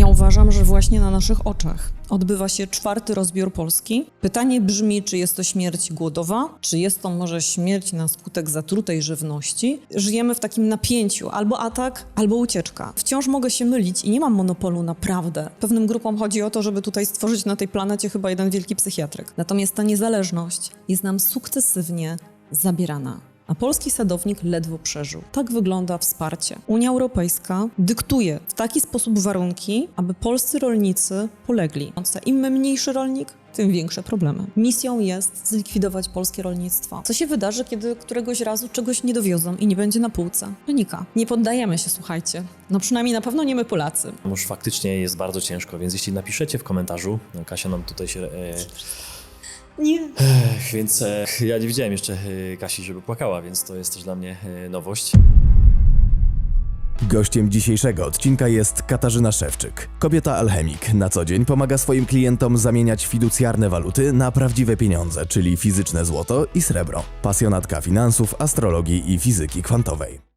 uważam, że właśnie na naszych oczach odbywa się 4. rozbiór Polski. Pytanie brzmi, czy jest to śmierć głodowa, czy jest to może śmierć na skutek zatrutej żywności. Żyjemy w takim napięciu, albo atak, albo ucieczka. Wciąż mogę się mylić i nie mam monopolu na prawdę. Pewnym grupom chodzi o to, żeby tutaj stworzyć na tej planecie chyba jeden wielki psychiatryk. Natomiast ta niezależność jest nam sukcesywnie zabierana. A polski sadownik ledwo przeżył. Tak wygląda wsparcie. Unia Europejska dyktuje w taki sposób warunki, aby polscy rolnicy polegli. Im mniejszy rolnik, tym większe problemy. Misją jest zlikwidować polskie rolnictwo. Co się wydarzy, kiedy któregoś razu czegoś nie dowiozą i nie będzie na półce? Panika. Nie poddajemy się, słuchajcie. No przynajmniej na pewno nie my Polacy. Już faktycznie jest bardzo ciężko, więc jeśli napiszecie w komentarzu, Kasia nam tutaj się... Nie. Więc ja nie widziałem jeszcze Kasi, żeby płakała, więc to jest też dla mnie nowość. Gościem dzisiejszego odcinka jest Katarzyna Szewczyk. Kobieta alchemik. Na co dzień pomaga swoim klientom zamieniać fiducjarne waluty na prawdziwe pieniądze, czyli fizyczne złoto i srebro. Pasjonatka finansów, astrologii i fizyki kwantowej.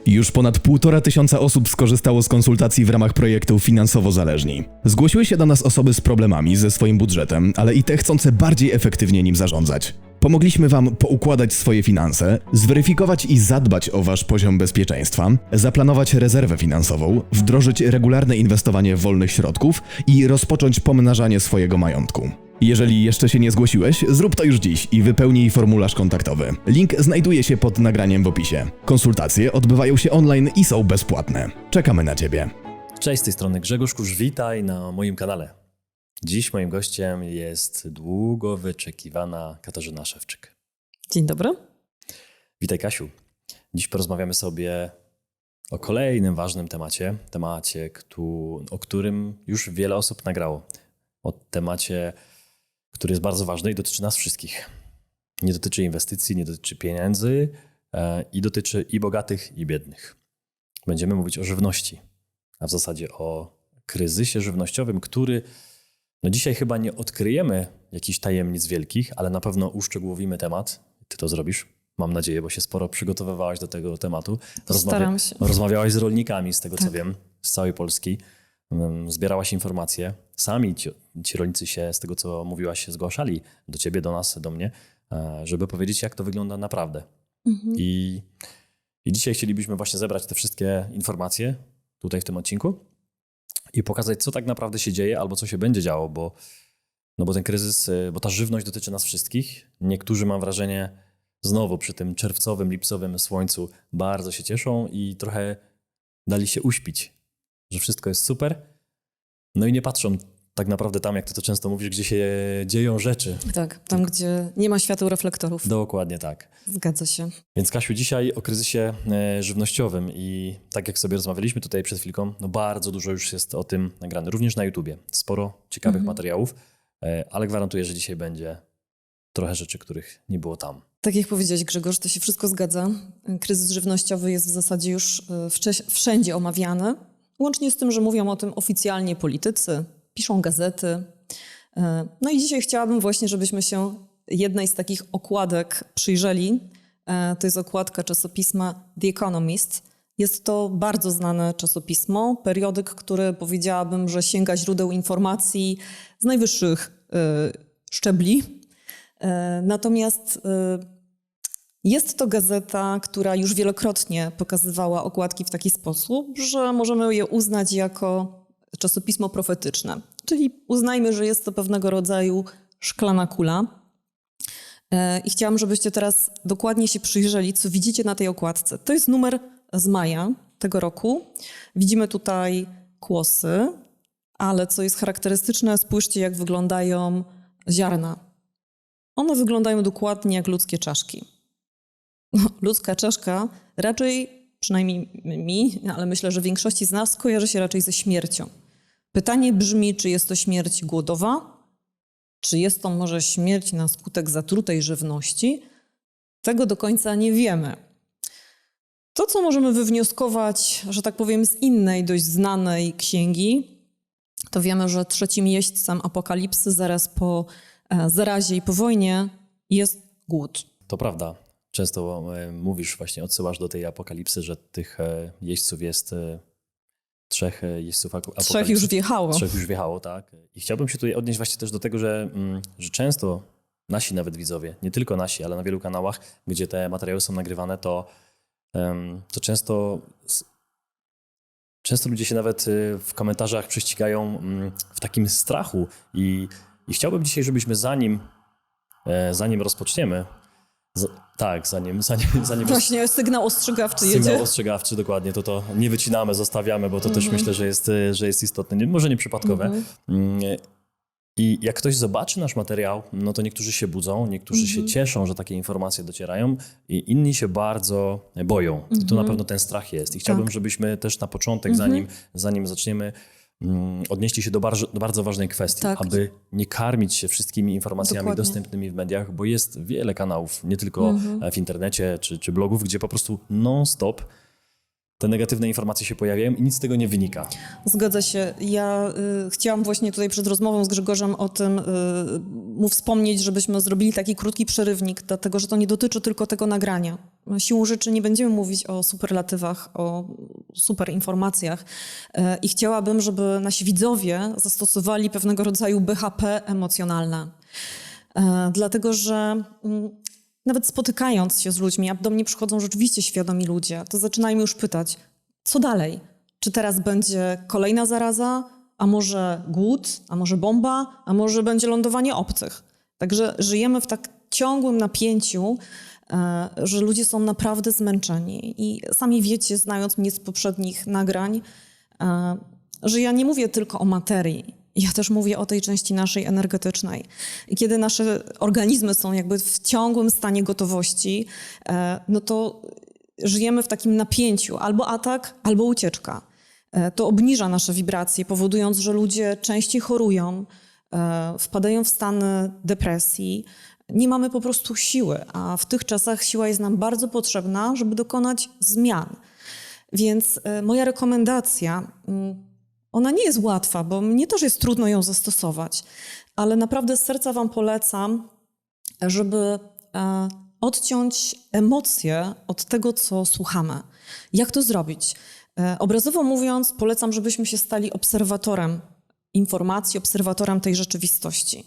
Już ponad 1500 osób skorzystało z konsultacji w ramach projektu Finansowo Zależni. Zgłosiły się do nas osoby z problemami ze swoim budżetem, ale i te chcące bardziej efektywnie nim zarządzać. Pomogliśmy Wam poukładać swoje finanse, zweryfikować i zadbać o Wasz poziom bezpieczeństwa, zaplanować rezerwę finansową, wdrożyć regularne inwestowanie wolnych środków i rozpocząć pomnażanie swojego majątku. Jeżeli jeszcze się nie zgłosiłeś, zrób to już dziś i wypełnij formularz kontaktowy. Link znajduje się pod nagraniem w opisie. Konsultacje odbywają się online i są bezpłatne. Czekamy na Ciebie. Cześć, z tej strony Grzegorz Kusz, witaj na moim kanale. Dziś moim gościem jest długo wyczekiwana Katarzyna Szewczyk. Dzień dobry. Witaj, Kasiu. Dziś porozmawiamy sobie o kolejnym ważnym temacie, o którym już wiele osób nagrało. O temacie, który jest bardzo ważny i dotyczy nas wszystkich. Nie dotyczy inwestycji, nie dotyczy pieniędzy i dotyczy i bogatych, i biednych. Będziemy mówić o żywności, a w zasadzie o kryzysie żywnościowym, który dzisiaj chyba nie odkryjemy jakichś tajemnic wielkich, ale na pewno uszczegółowimy temat. Ty to zrobisz, mam nadzieję, bo się sporo przygotowywałaś do tego tematu. Staram się. Rozmawiałaś z rolnikami, z tego co wiem, z całej Polski. Zbierałaś informacje. Sami ci rolnicy się, z tego co mówiłaś, zgłaszali do ciebie, do nas, do mnie, żeby powiedzieć, jak to wygląda naprawdę. I dzisiaj chcielibyśmy właśnie zebrać te wszystkie informacje tutaj w tym odcinku i pokazać, co tak naprawdę się dzieje albo co się będzie działo, bo ten kryzys, bo ta żywność dotyczy nas wszystkich. Niektórzy, mam wrażenie, znowu przy tym czerwcowym, lipcowym słońcu bardzo się cieszą i trochę dali się uśpić, że wszystko jest super. No i nie patrzą tak naprawdę tam, jak ty to często mówisz, gdzie się dzieją rzeczy. Tak, tam gdzie nie ma świateł reflektorów. Dokładnie tak. Zgadza się. Więc Kasiu, dzisiaj o kryzysie żywnościowym i tak jak sobie rozmawialiśmy tutaj przed chwilką, bardzo dużo już jest o tym nagrane, również na YouTubie. Sporo ciekawych materiałów, ale gwarantuję, że dzisiaj będzie trochę rzeczy, których nie było tam. Tak jak powiedziałeś, Grzegorz, to się wszystko zgadza. Kryzys żywnościowy jest w zasadzie już wszędzie omawiany. Łącznie z tym, że mówią o tym oficjalnie politycy, piszą gazety. No i dzisiaj chciałabym właśnie, żebyśmy się jednej z takich okładek przyjrzeli. To jest okładka czasopisma The Economist. Jest to bardzo znane czasopismo, periodyk, który powiedziałabym, że sięga źródeł informacji z najwyższych szczebli. Natomiast jest to gazeta, która już wielokrotnie pokazywała okładki w taki sposób, że możemy je uznać jako czasopismo profetyczne. Czyli uznajmy, że jest to pewnego rodzaju szklana kula. I chciałam, żebyście teraz dokładnie się przyjrzeli, co widzicie na tej okładce. To jest numer z maja tego roku. Widzimy tutaj kłosy, ale co jest charakterystyczne, spójrzcie, jak wyglądają ziarna. One wyglądają dokładnie jak ludzkie czaszki. Ludzka czaszka raczej, przynajmniej mi, ale myślę, że większości z nas kojarzy się raczej ze śmiercią. Pytanie brzmi, czy jest to śmierć głodowa, czy jest to może śmierć na skutek zatrutej żywności? Tego do końca nie wiemy. To, co możemy wywnioskować, że tak powiem, z innej, dość znanej księgi, to wiemy, że trzecim jeźdźcem apokalipsy zaraz po zarazie i po wojnie jest głód. To prawda. Często mówisz, właśnie odsyłasz do tej apokalipsy, że tych jeźdźców jest trzech jeźdźców apokalipsy. Trzech już wjechało. Trzech już wjechało, tak. I chciałbym się tutaj odnieść właśnie też do tego, że często nasi nawet widzowie, nie tylko nasi, ale na wielu kanałach, gdzie te materiały są nagrywane, to często ludzie się nawet w komentarzach prześcigają w takim strachu i chciałbym dzisiaj, żebyśmy zanim rozpoczniemy, zanim Właśnie sygnał ostrzegawczy sygnał jedzie. ostrzegawczy, dokładnie, to nie wycinamy, zostawiamy, bo to też myślę, że jest istotne, może nieprzypadkowe. I jak ktoś zobaczy nasz materiał, no to niektórzy się budzą, niektórzy się cieszą, że takie informacje docierają i inni się bardzo boją. I tu na pewno ten strach jest. I chciałbym, żebyśmy też na początek, zanim zaczniemy, odnieśli się do bardzo ważnej kwestii, Tak. aby nie karmić się wszystkimi informacjami Dokładnie. dostępnymi w mediach, bo jest wiele kanałów, nie tylko w internecie czy blogów, gdzie po prostu non-stop te negatywne informacje się pojawiają i nic z tego nie wynika. Zgadza się. Ja chciałam właśnie tutaj przed rozmową z Grzegorzem o tym mu wspomnieć, żebyśmy zrobili taki krótki przerywnik, dlatego że to nie dotyczy tylko tego nagrania. Siłą rzeczy nie będziemy mówić o superlatywach, o super informacjach i chciałabym, żeby nasi widzowie zastosowali pewnego rodzaju BHP emocjonalne. Dlatego, że nawet spotykając się z ludźmi, a do mnie przychodzą rzeczywiście świadomi ludzie, to zaczynają już pytać, co dalej? Czy teraz będzie kolejna zaraza, a może głód, a może bomba, a może będzie lądowanie obcych? Także żyjemy w tak ciągłym napięciu, że ludzie są naprawdę zmęczeni. I sami wiecie, znając mnie z poprzednich nagrań, że ja nie mówię tylko o materii. Ja też mówię o tej części naszej energetycznej. I kiedy nasze organizmy są jakby w ciągłym stanie gotowości, no to żyjemy w takim napięciu, albo atak, albo ucieczka. To obniża nasze wibracje, powodując, że ludzie częściej chorują, wpadają w stany depresji. Nie mamy po prostu siły, a w tych czasach siła jest nam bardzo potrzebna, żeby dokonać zmian. Więc moja rekomendacja, ona nie jest łatwa, bo mnie też jest trudno ją zastosować, ale naprawdę z serca wam polecam, żeby odciąć emocje od tego, co słuchamy. Jak to zrobić? Obrazowo mówiąc, polecam, żebyśmy się stali obserwatorem informacji, obserwatorem tej rzeczywistości.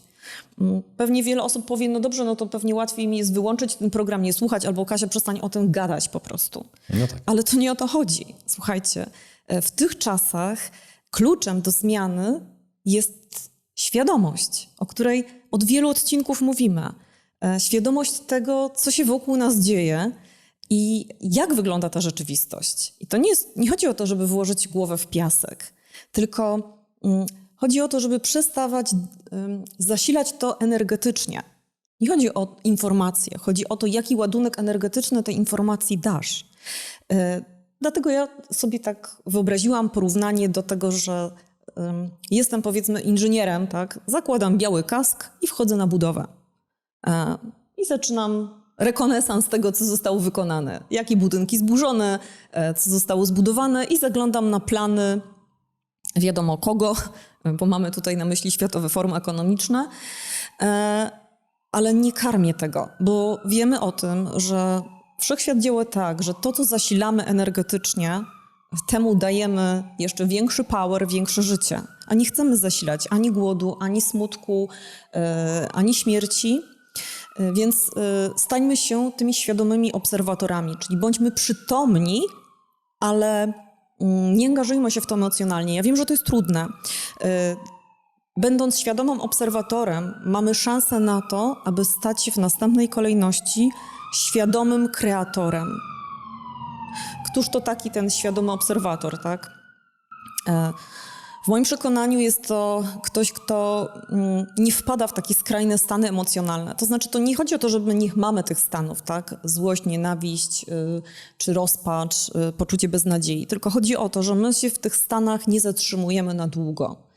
Pewnie wiele osób powie, no dobrze, no to pewnie łatwiej mi jest wyłączyć ten program, nie słuchać, albo Kasia, przestań o tym gadać po prostu. No tak. Ale to nie o to chodzi. Słuchajcie, w tych czasach kluczem do zmiany jest świadomość, o której od wielu odcinków mówimy. Świadomość tego, co się wokół nas dzieje i jak wygląda ta rzeczywistość. I to nie chodzi o to, żeby włożyć głowę w piasek, tylko chodzi o to, żeby przestawać zasilać to energetycznie. Nie chodzi o informacje, chodzi o to, jaki ładunek energetyczny tej informacji dasz. Dlatego ja sobie tak wyobraziłam porównanie do tego, że jestem powiedzmy inżynierem, tak? Zakładam biały kask i wchodzę na budowę. I zaczynam rekonesans tego, co zostało wykonane. Jakie budynki zburzone, co zostało zbudowane i zaglądam na plany wiadomo kogo, bo mamy tutaj na myśli Światowe Forum Ekonomiczne, ale nie karmię tego, bo wiemy o tym, że wszechświat działa tak, że to, co zasilamy energetycznie, temu dajemy jeszcze większy power, większe życie. A nie chcemy zasilać ani głodu, ani smutku, ani śmierci. Więc stańmy się tymi świadomymi obserwatorami, czyli bądźmy przytomni, ale nie angażujmy się w to emocjonalnie. Ja wiem, że to jest trudne. Będąc świadomym obserwatorem, mamy szansę na to, aby stać się w następnej kolejności świadomym kreatorem. Któż to taki ten świadomy obserwator, tak? W moim przekonaniu jest to ktoś, kto nie wpada w takie skrajne stany emocjonalne. To znaczy, to nie chodzi o to, że my nie mamy tych stanów, tak? Złość, nienawiść, czy rozpacz, poczucie beznadziei. Tylko chodzi o to, że my się w tych stanach nie zatrzymujemy na długo.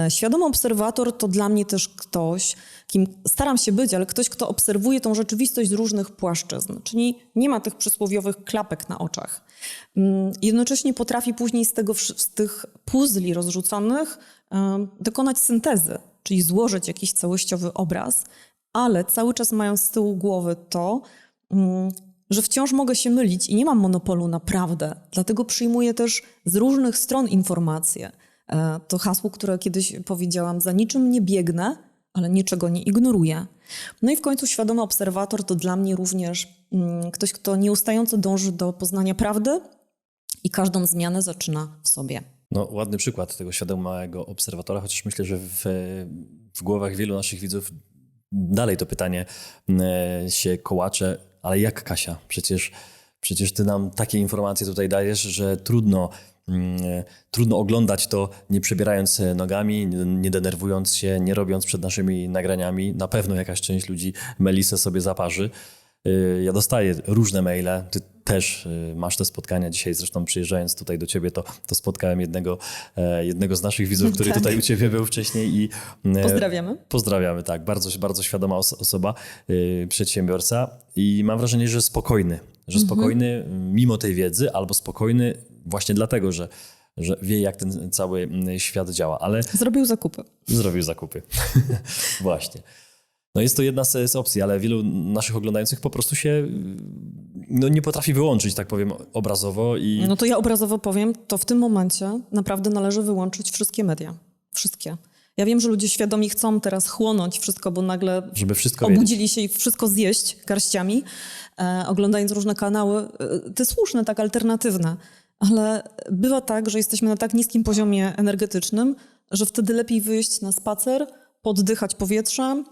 Świadomy obserwator to dla mnie też ktoś, kim staram się być, ale ktoś, kto obserwuje tą rzeczywistość z różnych płaszczyzn. Czyli nie ma tych przysłowiowych klapek na oczach. Jednocześnie potrafi później z tych puzli rozrzuconych dokonać syntezy, czyli złożyć jakiś całościowy obraz, ale cały czas mając z tyłu głowy to, że wciąż mogę się mylić i nie mam monopolu na prawdę. Dlatego przyjmuję też z różnych stron informacje. To hasło, które kiedyś powiedziałam, za niczym nie biegnę, ale niczego nie ignoruję. No i w końcu świadomy obserwator to dla mnie również ktoś, kto nieustająco dąży do poznania prawdy i każdą zmianę zaczyna w sobie. No, ładny przykład tego świadomego obserwatora, chociaż myślę, że w głowach wielu naszych widzów dalej to pytanie się kołacze, ale jak, Kasia? Przecież ty nam takie informacje tutaj dajesz, że trudno oglądać to, nie przebierając nogami, nie denerwując się, nie robiąc przed naszymi nagraniami. Na pewno jakaś część ludzi melisę sobie zaparzy. Ja dostaję różne maile, ty też masz te spotkania. Dzisiaj zresztą przyjeżdżając tutaj do ciebie, to spotkałem jednego z naszych widzów, który tutaj u ciebie był wcześniej. I Pozdrawiamy. Pozdrawiamy, tak. Bardzo, bardzo świadoma osoba, przedsiębiorca i mam wrażenie, że spokojny. Mimo tej wiedzy, albo spokojny właśnie dlatego, że wie, jak ten cały świat działa, ale... Zrobił zakupy. Właśnie. No jest to jedna z opcji, ale wielu naszych oglądających po prostu się nie potrafi wyłączyć, tak powiem, obrazowo. No to ja obrazowo powiem, to w tym momencie naprawdę należy wyłączyć wszystkie media. Wszystkie. Ja wiem, że ludzie świadomi chcą teraz chłonąć wszystko, bo nagle żeby wszystko obudzili wiedzieć. się i wszystko zjeść garściami, oglądając różne kanały. Te słuszne, tak alternatywne. Ale bywa tak, że jesteśmy na tak niskim poziomie energetycznym, że wtedy lepiej wyjść na spacer, poddychać powietrzem,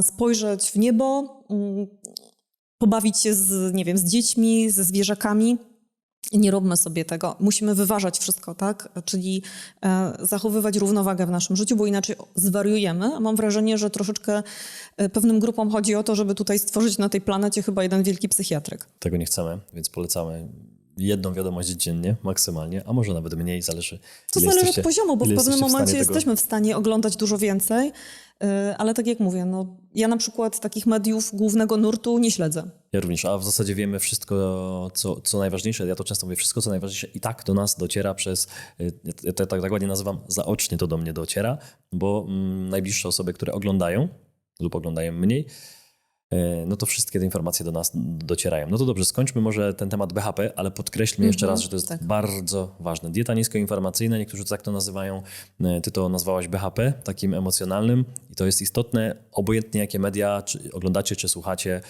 spojrzeć w niebo, pobawić się z dziećmi, ze zwierzakami. Nie róbmy sobie tego. Musimy wyważać wszystko, tak? Czyli zachowywać równowagę w naszym życiu, bo inaczej zwariujemy. A mam wrażenie, że troszeczkę pewnym grupom chodzi o to, żeby tutaj stworzyć na tej planecie chyba jeden wielki psychiatryk. Tego nie chcemy, więc polecamy jedną wiadomość dziennie, maksymalnie, a może nawet mniej, zależy. To zależy od poziomu, bo w pewnym momencie jesteśmy w stanie oglądać dużo więcej, ale tak jak mówię, ja na przykład takich mediów głównego nurtu nie śledzę. Ja również, a w zasadzie wiemy wszystko, co najważniejsze. Ja to często mówię, wszystko, co najważniejsze i tak do nas dociera przez, ja to tak ładnie nazywam, zaocznie to do mnie dociera, bo najbliższe osoby, które oglądają lub oglądają mniej, no to wszystkie te informacje do nas docierają. No to dobrze, skończmy może ten temat BHP, ale podkreślmy jeszcze raz, że to jest bardzo ważne. Dieta niskoinformacyjna, niektórzy tak to nazywają, ty to nazwałaś BHP, takim emocjonalnym i to jest istotne, obojętnie jakie media czy oglądacie, czy słuchacie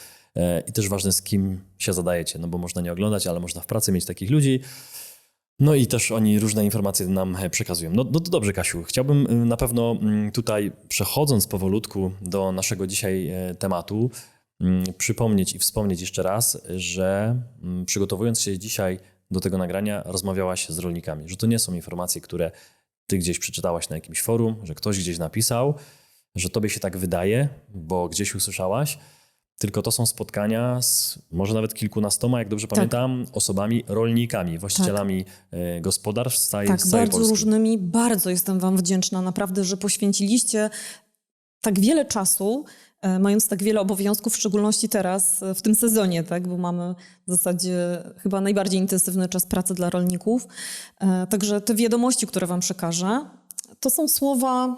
i też ważne, z kim się zadajecie, no bo można nie oglądać, ale można w pracy mieć takich ludzi. No i też oni różne informacje nam przekazują. No to dobrze, Kasiu. Chciałbym na pewno tutaj, przechodząc powolutku do naszego dzisiaj tematu, przypomnieć i wspomnieć jeszcze raz, że przygotowując się dzisiaj do tego nagrania, rozmawiałaś z rolnikami, że to nie są informacje, które ty gdzieś przeczytałaś na jakimś forum, że ktoś gdzieś napisał, że tobie się tak wydaje, bo gdzieś usłyszałaś, tylko to są spotkania z może nawet kilkunastoma, jak dobrze pamiętam, osobami, rolnikami, właścicielami gospodarstw z całej bardzo Polski. różnymi. Bardzo jestem wam wdzięczna naprawdę, że poświęciliście tak wiele czasu, mając tak wiele obowiązków, w szczególności teraz, w tym sezonie, tak? Bo mamy w zasadzie chyba najbardziej intensywny czas pracy dla rolników. Także te wiadomości, które wam przekażę, to są słowa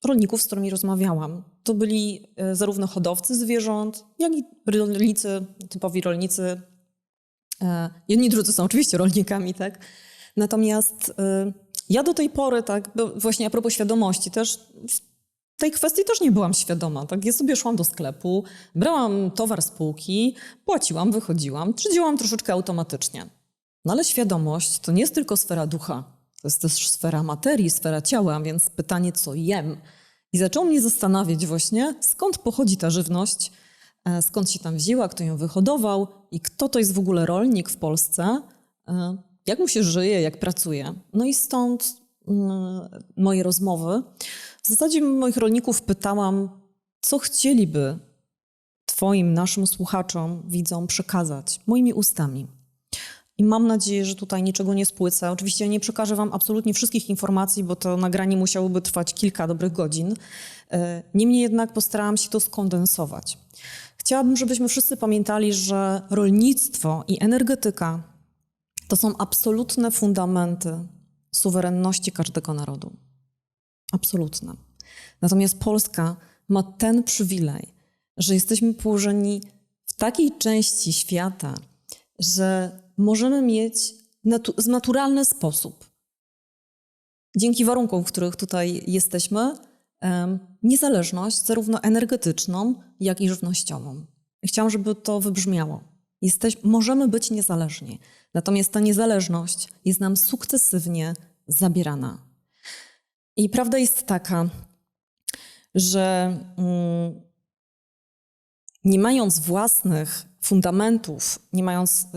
rolników, z którymi rozmawiałam. To byli zarówno hodowcy zwierząt, jak i rolnicy, typowi rolnicy. Jedni i drudzy są oczywiście rolnikami, tak? Natomiast ja do tej pory, tak, właśnie a propos świadomości, też w tej kwestii też nie byłam świadoma. Tak? Ja sobie szłam do sklepu, brałam towar z półki, płaciłam, wychodziłam, czy działałam troszeczkę automatycznie. No ale świadomość to nie jest tylko sfera ducha. To jest też sfera materii, sfera ciała, więc pytanie, co jem. I zaczęło mnie zastanawiać właśnie, skąd pochodzi ta żywność, skąd się tam wzięła, kto ją wyhodował i kto to jest w ogóle rolnik w Polsce, jak mu się żyje, jak pracuje. No i stąd moje rozmowy. W zasadzie moich rolników pytałam, co chcieliby twoim, naszym słuchaczom, widzom przekazać moimi ustami. I mam nadzieję, że tutaj niczego nie spłycę. Oczywiście nie przekażę wam absolutnie wszystkich informacji, bo to nagranie musiałoby trwać kilka dobrych godzin. Niemniej jednak postarałam się to skondensować. Chciałabym, żebyśmy wszyscy pamiętali, że rolnictwo i energetyka to są absolutne fundamenty suwerenności każdego narodu. Absolutne. Natomiast Polska ma ten przywilej, że jesteśmy położeni w takiej części świata, że możemy mieć w naturalny sposób, dzięki warunkom, w których tutaj jesteśmy, niezależność zarówno energetyczną, jak i żywnościową. Chciałam, żeby to wybrzmiało. Możemy być niezależni, natomiast ta niezależność jest nam sukcesywnie zabierana. I prawda jest taka, że nie mając własnych fundamentów, nie mając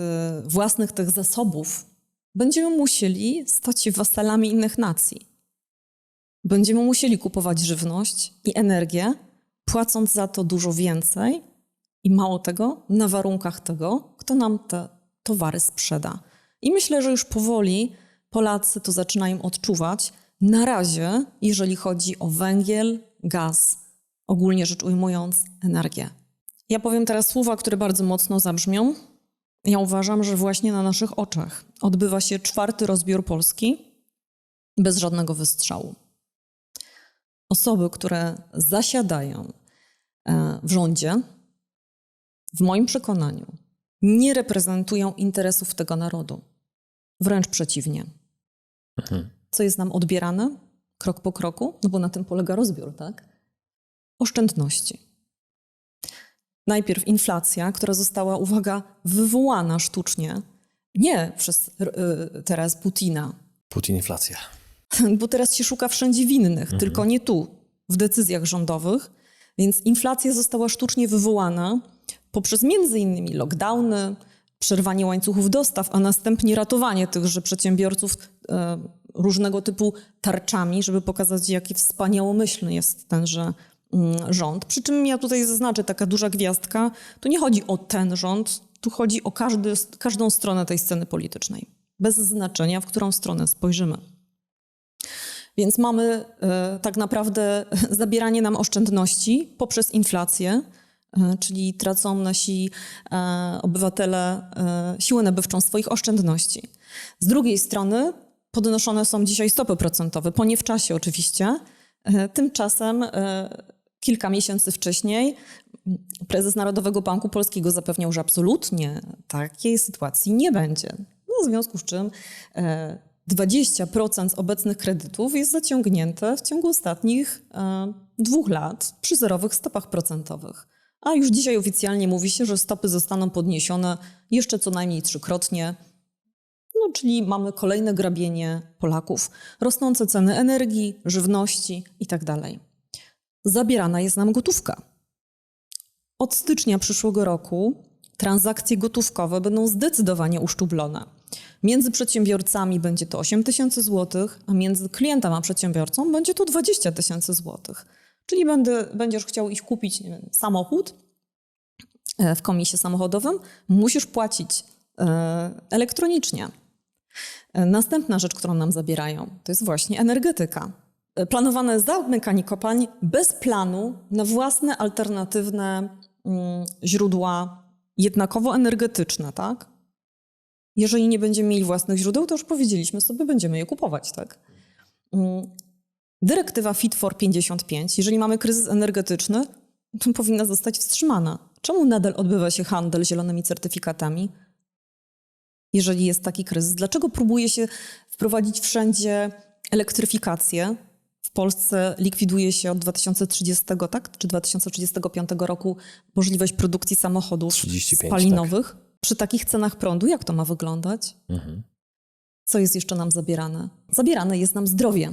własnych tych zasobów, będziemy musieli stać się wasalami innych nacji. Będziemy musieli kupować żywność i energię, płacąc za to dużo więcej i mało tego, na warunkach tego, kto nam te towary sprzeda. I myślę, że już powoli Polacy to zaczynają odczuwać. Na razie, jeżeli chodzi o węgiel, gaz, ogólnie rzecz ujmując, energię. Ja powiem teraz słowa, które bardzo mocno zabrzmią. Ja uważam, że właśnie na naszych oczach odbywa się 4. rozbiór Polski bez żadnego wystrzału. Osoby, które zasiadają w rządzie, w moim przekonaniu, nie reprezentują interesów tego narodu. Wręcz przeciwnie. Co jest nam odbierane krok po kroku? No bo na tym polega rozbiór, tak? Oszczędności. Najpierw inflacja, która została, uwaga, wywołana sztucznie, nie przez teraz Putina. Putinflacja. Bo teraz się szuka wszędzie winnych, tylko nie tu, w decyzjach rządowych. Więc inflacja została sztucznie wywołana poprzez między innymi lockdowny, przerwanie łańcuchów dostaw, a następnie ratowanie tychże przedsiębiorców różnego typu tarczami, żeby pokazać, jaki wspaniałomyślny jest tenże rząd. Przy czym ja tutaj zaznaczę, taka duża gwiazdka, tu nie chodzi o ten rząd, tu chodzi o każdą stronę tej sceny politycznej. Bez znaczenia, w którą stronę spojrzymy. Więc mamy tak naprawdę zabieranie nam oszczędności poprzez inflację, czyli tracą nasi obywatele siłę nabywczą swoich oszczędności. Z drugiej strony podnoszone są dzisiaj stopy procentowe, po nie w czasie oczywiście. Tymczasem kilka miesięcy wcześniej prezes Narodowego Banku Polskiego zapewniał, że absolutnie takiej sytuacji nie będzie. No, w związku z czym 20% z obecnych kredytów jest zaciągnięte w ciągu ostatnich 2 lat przy zerowych stopach procentowych. A już dzisiaj oficjalnie mówi się, że stopy zostaną podniesione jeszcze co najmniej 3-krotnie. No, czyli mamy kolejne grabienie Polaków. Rosnące ceny energii, żywności itd. Zabierana jest nam gotówka. Od stycznia przyszłego roku transakcje gotówkowe będą zdecydowanie uszczuplone. Między przedsiębiorcami będzie to 8 000 złotych, a między klientem a przedsiębiorcą będzie to 20 000 złotych. Czyli będziesz chciał iść kupić, nie wiem, samochód w komisie samochodowym, musisz płacić elektronicznie. Następna rzecz, którą nam zabierają, to jest właśnie energetyka. Planowane zamykanie kopalń bez planu na własne alternatywne źródła jednakowo energetyczne, tak? Jeżeli nie będziemy mieli własnych źródeł, to już powiedzieliśmy sobie, będziemy je kupować, tak? Dyrektywa Fit for 55, jeżeli mamy kryzys energetyczny, to powinna zostać wstrzymana. Czemu nadal odbywa się handel zielonymi certyfikatami, jeżeli jest taki kryzys? Dlaczego próbuje się wprowadzić wszędzie elektryfikację? W Polsce likwiduje się od 2030, tak? Czy 2035 roku możliwość produkcji samochodów 35, spalinowych. tak. Przy takich cenach prądu, jak to ma wyglądać? Co jest jeszcze nam zabierane? Zabierane jest nam zdrowie.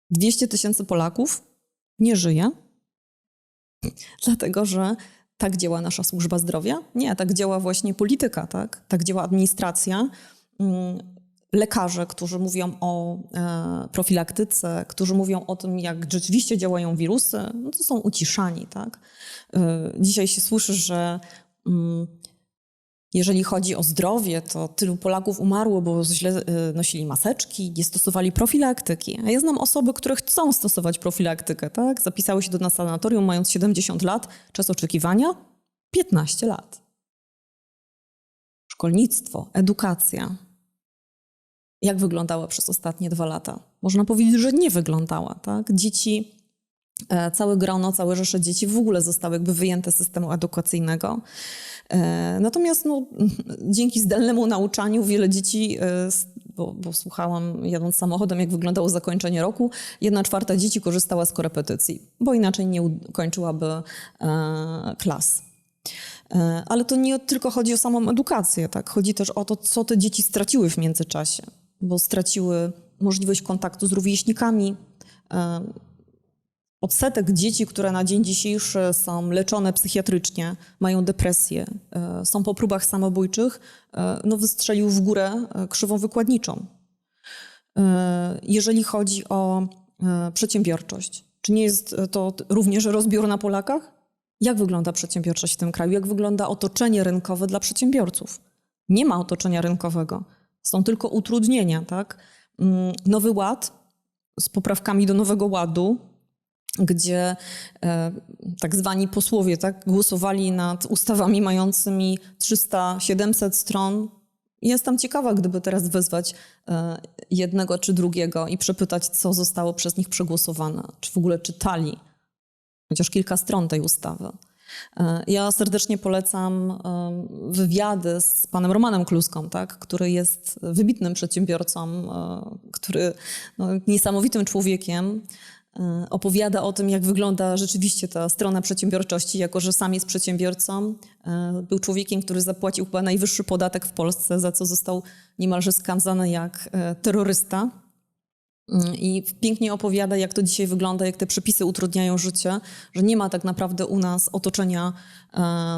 200 000 Polaków nie żyje, dlatego że tak działa nasza służba zdrowia? Nie, tak działa właśnie polityka, tak? Tak działa administracja. Lekarze, którzy mówią o profilaktyce, którzy mówią o tym, jak rzeczywiście działają wirusy, no to są uciszani, tak? Dzisiaj się słyszy, że jeżeli chodzi o zdrowie, to tylu Polaków umarło, bo źle nosili maseczki, nie stosowali profilaktyki. A ja znam osoby, które chcą stosować profilaktykę, tak? Zapisały się do nas sanatorium, mając 70 lat, czas oczekiwania 15 lat. Szkolnictwo, edukacja. Jak wyglądała przez ostatnie 2 lata? Można powiedzieć, że nie wyglądała, tak? Dzieci całe grono, całe rzesze dzieci w ogóle zostały jakby wyjęte z systemu edukacyjnego. Natomiast dzięki zdalnemu nauczaniu wiele dzieci, bo słuchałam jadąc samochodem, jak wyglądało zakończenie roku, 1/4 dzieci korzystała z korepetycji, bo inaczej nie ukończyłaby klas. Ale to nie tylko chodzi o samą edukację, tak? Chodzi też o to, co te dzieci straciły w międzyczasie, bo straciły możliwość kontaktu z rówieśnikami. Odsetek dzieci, które na dzień dzisiejszy są leczone psychiatrycznie, mają depresję, są po próbach samobójczych, wystrzelił w górę krzywą wykładniczą. Jeżeli chodzi o przedsiębiorczość, czy nie jest to również rozbiór na Polakach? Jak wygląda przedsiębiorczość w tym kraju? Jak wygląda otoczenie rynkowe dla przedsiębiorców? Nie ma otoczenia rynkowego. Są tylko utrudnienia, tak? Nowy Ład z poprawkami do Nowego Ładu, gdzie tak zwani posłowie głosowali nad ustawami mającymi 300-700 stron. Jestem ciekawa, gdyby teraz wezwać jednego czy drugiego i przepytać, co zostało przez nich przegłosowane. Czy w ogóle czytali chociaż kilka stron tej ustawy. Ja serdecznie polecam wywiady z panem Romanem Kluską, który jest wybitnym przedsiębiorcą, który niesamowitym człowiekiem. Opowiada o tym, jak wygląda rzeczywiście ta strona przedsiębiorczości, jako że sam jest przedsiębiorcą. Był człowiekiem, który zapłacił chyba najwyższy podatek w Polsce, za co został niemalże skazany jak terrorysta. I pięknie opowiada, jak to dzisiaj wygląda, jak te przepisy utrudniają życie, że nie ma tak naprawdę u nas otoczenia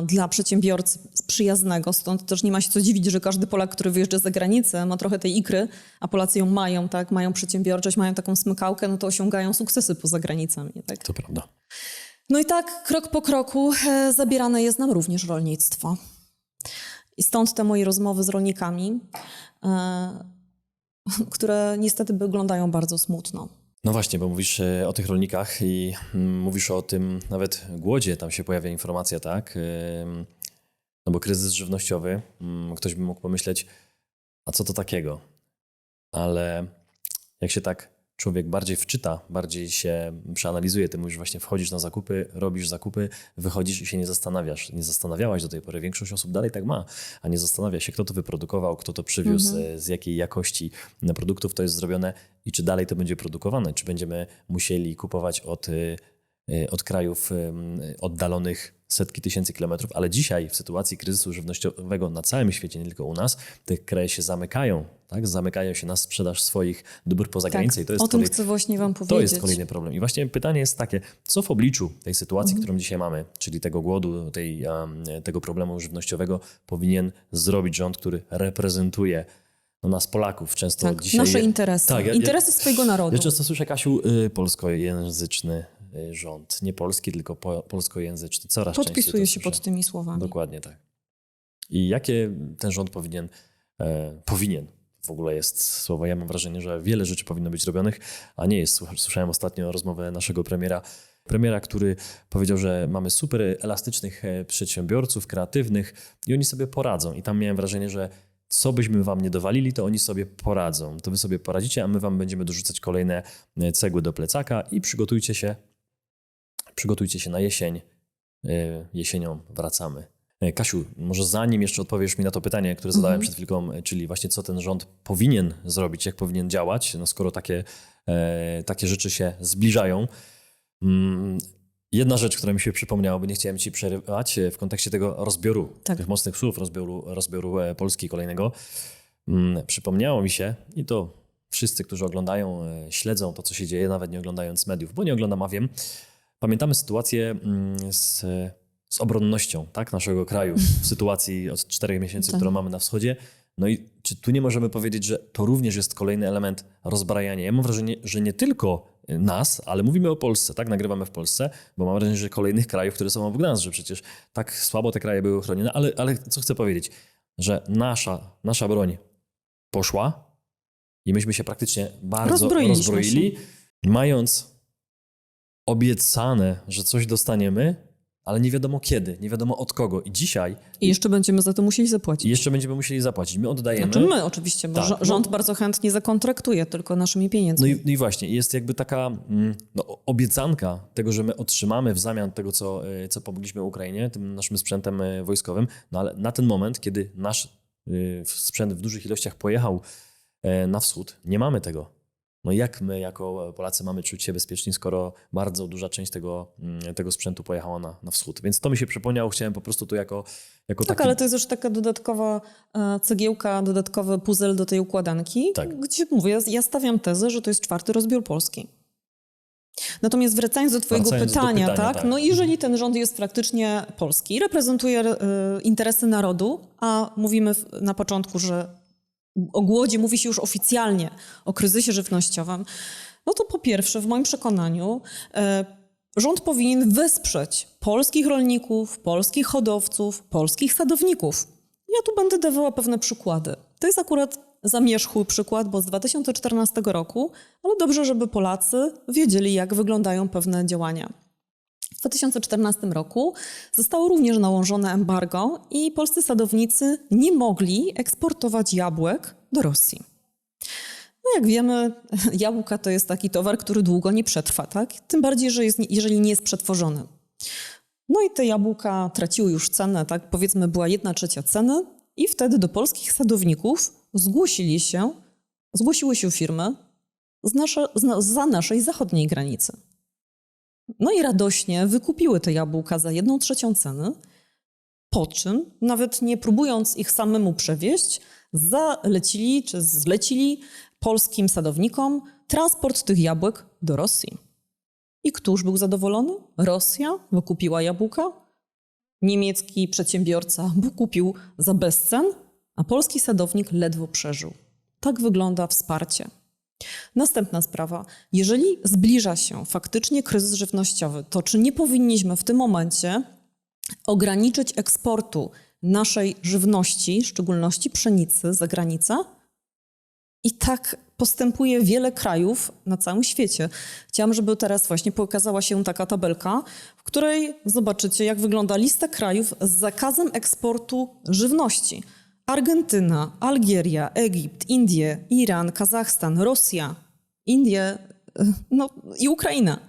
dla przedsiębiorcy przyjaznego. Stąd też nie ma się co dziwić, że każdy Polak, który wyjeżdża za granicę, ma trochę tej ikry, a Polacy ją mają, mają przedsiębiorczość, mają taką smykałkę, to osiągają sukcesy poza granicami. Tak? To prawda. No i tak krok po kroku zabierane jest nam również rolnictwo. I stąd te moje rozmowy z rolnikami, które niestety wyglądają bardzo smutno. No właśnie, bo mówisz o tych rolnikach i mówisz o tym nawet głodzie, tam się pojawia informacja, tak? No bo kryzys żywnościowy, ktoś by mógł pomyśleć, a co to takiego? Ale jak się tak człowiek bardziej wczyta, bardziej się przeanalizuje, ty mówisz właśnie wchodzisz na zakupy, robisz zakupy, wychodzisz i się nie zastanawiasz. Nie zastanawiałaś do tej pory, większość osób dalej tak ma, a nie zastanawia się, kto to wyprodukował, kto to przywiózł, z jakiej jakości produktów to jest zrobione i czy dalej to będzie produkowane, czy będziemy musieli kupować od krajów oddalonych setki tysięcy kilometrów, ale dzisiaj w sytuacji kryzysu żywnościowego na całym świecie, nie tylko u nas, te kraje się zamykają, tak? Zamykają się na sprzedaż swoich dóbr poza granicę. I to jest chcę właśnie wam powiedzieć. To jest kolejny problem. I właśnie pytanie jest takie, co w obliczu tej sytuacji, którą dzisiaj mamy, czyli tego głodu, tego problemu żywnościowego, powinien zrobić rząd, który reprezentuje nas Polaków. Często dzisiaj... nasze interesy. Interesy swojego narodu. Ja często słyszę, Kasiu, polskojęzyczny rząd. Nie polski, tylko polskojęzyczny. Coraz częściej Podpisuję się pod tymi słowami. Dokładnie tak. I jakie ten rząd powinien w ogóle jest słowo. Ja mam wrażenie, że wiele rzeczy powinno być robionych, a nie jest. Słyszałem ostatnio rozmowę naszego premiera, który powiedział, że mamy super elastycznych przedsiębiorców, kreatywnych i oni sobie poradzą. I tam miałem wrażenie, że co byśmy wam nie dowalili, to oni sobie poradzą. To wy sobie poradzicie, a my wam będziemy dorzucać kolejne cegły do plecaka i przygotujcie się na jesień. Jesienią wracamy. Kasiu, może zanim jeszcze odpowiesz mi na to pytanie, które zadałem przed chwilką, czyli właśnie co ten rząd powinien zrobić, jak powinien działać, skoro takie rzeczy się zbliżają. Jedna rzecz, która mi się przypomniała, bo nie chciałem ci przerywać w kontekście tego rozbioru, tych mocnych słów, rozbioru Polski kolejnego. Przypomniało mi się, i to wszyscy, którzy oglądają, śledzą to, co się dzieje, nawet nie oglądając mediów, bo nie oglądam, a wiem. Pamiętamy sytuację z obronnością naszego kraju w sytuacji od 4 miesięcy, którą mamy na wschodzie. No i czy tu nie możemy powiedzieć, że to również jest kolejny element rozbrajania? Ja mam wrażenie, że nie tylko nas, ale mówimy o Polsce, nagrywamy w Polsce, bo mam wrażenie, że kolejnych krajów, które są obok nas, że przecież tak słabo te kraje były chronione, ale co chcę powiedzieć, że nasza broń poszła i myśmy się praktycznie bardzo rozbroili, mając obiecane, że coś dostaniemy, ale nie wiadomo kiedy, nie wiadomo od kogo. I dzisiaj I jeszcze będziemy za to musieli zapłacić. jeszcze będziemy musieli zapłacić. My oddajemy. Znaczy my oczywiście, bo Tak, rząd bardzo chętnie zakontraktuje tylko naszymi pieniędzmi. No i właśnie, jest jakby taka obiecanka tego, że my otrzymamy w zamian tego, co pomogliśmy Ukrainie, tym naszym sprzętem wojskowym, no ale na ten moment, kiedy nasz sprzęt w dużych ilościach pojechał na wschód, nie mamy tego. No jak my jako Polacy mamy czuć się bezpieczni, skoro bardzo duża część tego sprzętu pojechała na wschód. Więc to mi się przypomniało, chciałem po prostu to jako Tak, taki... ale to jest już taka dodatkowa cegiełka, dodatkowy puzzle do tej układanki, Tak. gdzie mówię, ja stawiam tezę, że to jest 4. rozbiór Polski. Natomiast wracając do twojego pytania, tak? No jeżeli ten rząd jest praktycznie polski, reprezentuje interesy narodu, a mówimy na początku, że o głodzie mówi się już oficjalnie, o kryzysie żywnościowym, no to po pierwsze, w moim przekonaniu, rząd powinien wesprzeć polskich rolników, polskich hodowców, polskich sadowników. Ja tu będę dawała pewne przykłady. To jest akurat zamierzchły przykład, bo z 2014 roku, ale dobrze, żeby Polacy wiedzieli, jak wyglądają pewne działania. W 2014 roku zostało również nałożone embargo i polscy sadownicy nie mogli eksportować jabłek do Rosji. No jak wiemy, jabłka to jest taki towar, który długo nie przetrwa, tak? Tym bardziej, że jeżeli nie jest przetworzony. No i te jabłka traciły już cenę, tak? Powiedzmy była 1/3 ceny i wtedy do polskich sadowników zgłosiły się firmy za naszej zachodniej granicy. No i radośnie wykupiły te jabłka za 1/3 ceny, po czym, nawet nie próbując ich samemu przewieźć, zlecili polskim sadownikom transport tych jabłek do Rosji. I któż był zadowolony? Rosja wykupiła jabłka, niemiecki przedsiębiorca kupił za bezcen, a polski sadownik ledwo przeżył. Tak wygląda wsparcie. Następna sprawa. Jeżeli zbliża się faktycznie kryzys żywnościowy, to czy nie powinniśmy w tym momencie ograniczyć eksportu naszej żywności, w szczególności pszenicy, za granicę? I tak postępuje wiele krajów na całym świecie. Chciałam, żeby teraz właśnie pokazała się taka tabelka, w której zobaczycie, jak wygląda lista krajów z zakazem eksportu żywności. Argentyna, Algieria, Egipt, Indie, Iran, Kazachstan, Rosja, Indie, no i Ukraina.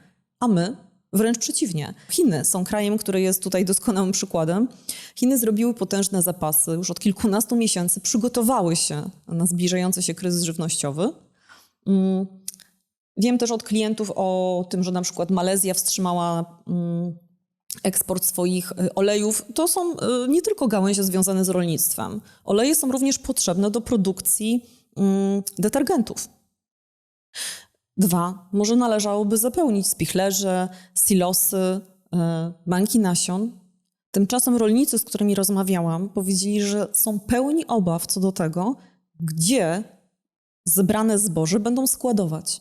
A my wręcz przeciwnie. Chiny są krajem, który jest tutaj doskonałym przykładem. Chiny zrobiły potężne zapasy, już od kilkunastu miesięcy przygotowały się na zbliżający się kryzys żywnościowy. Wiem też od klientów o tym, że na przykład Malezja wstrzymała eksport swoich olejów. To są nie tylko gałęzie związane z rolnictwem. Oleje są również potrzebne do produkcji detergentów. 2. Może należałoby zapełnić spichlerze, silosy, banki nasion. Tymczasem rolnicy, z którymi rozmawiałam, powiedzieli, że są pełni obaw co do tego, gdzie zebrane zboże będą składować.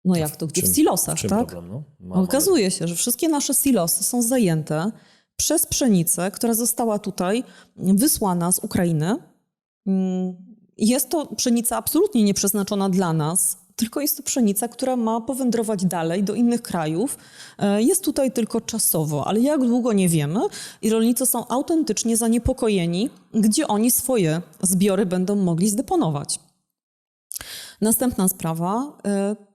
No jak to? Gdzie? W silosach, tak? Problem, no? Okazuje się, że wszystkie nasze silosy są zajęte przez pszenicę, która została tutaj wysłana z Ukrainy. Jest to pszenica absolutnie nieprzeznaczona dla nas, tylko jest to pszenica, która ma powędrować dalej do innych krajów. Jest tutaj tylko czasowo, ale jak długo nie wiemy i rolnicy są autentycznie zaniepokojeni, gdzie oni swoje zbiory będą mogli zdeponować. Następna sprawa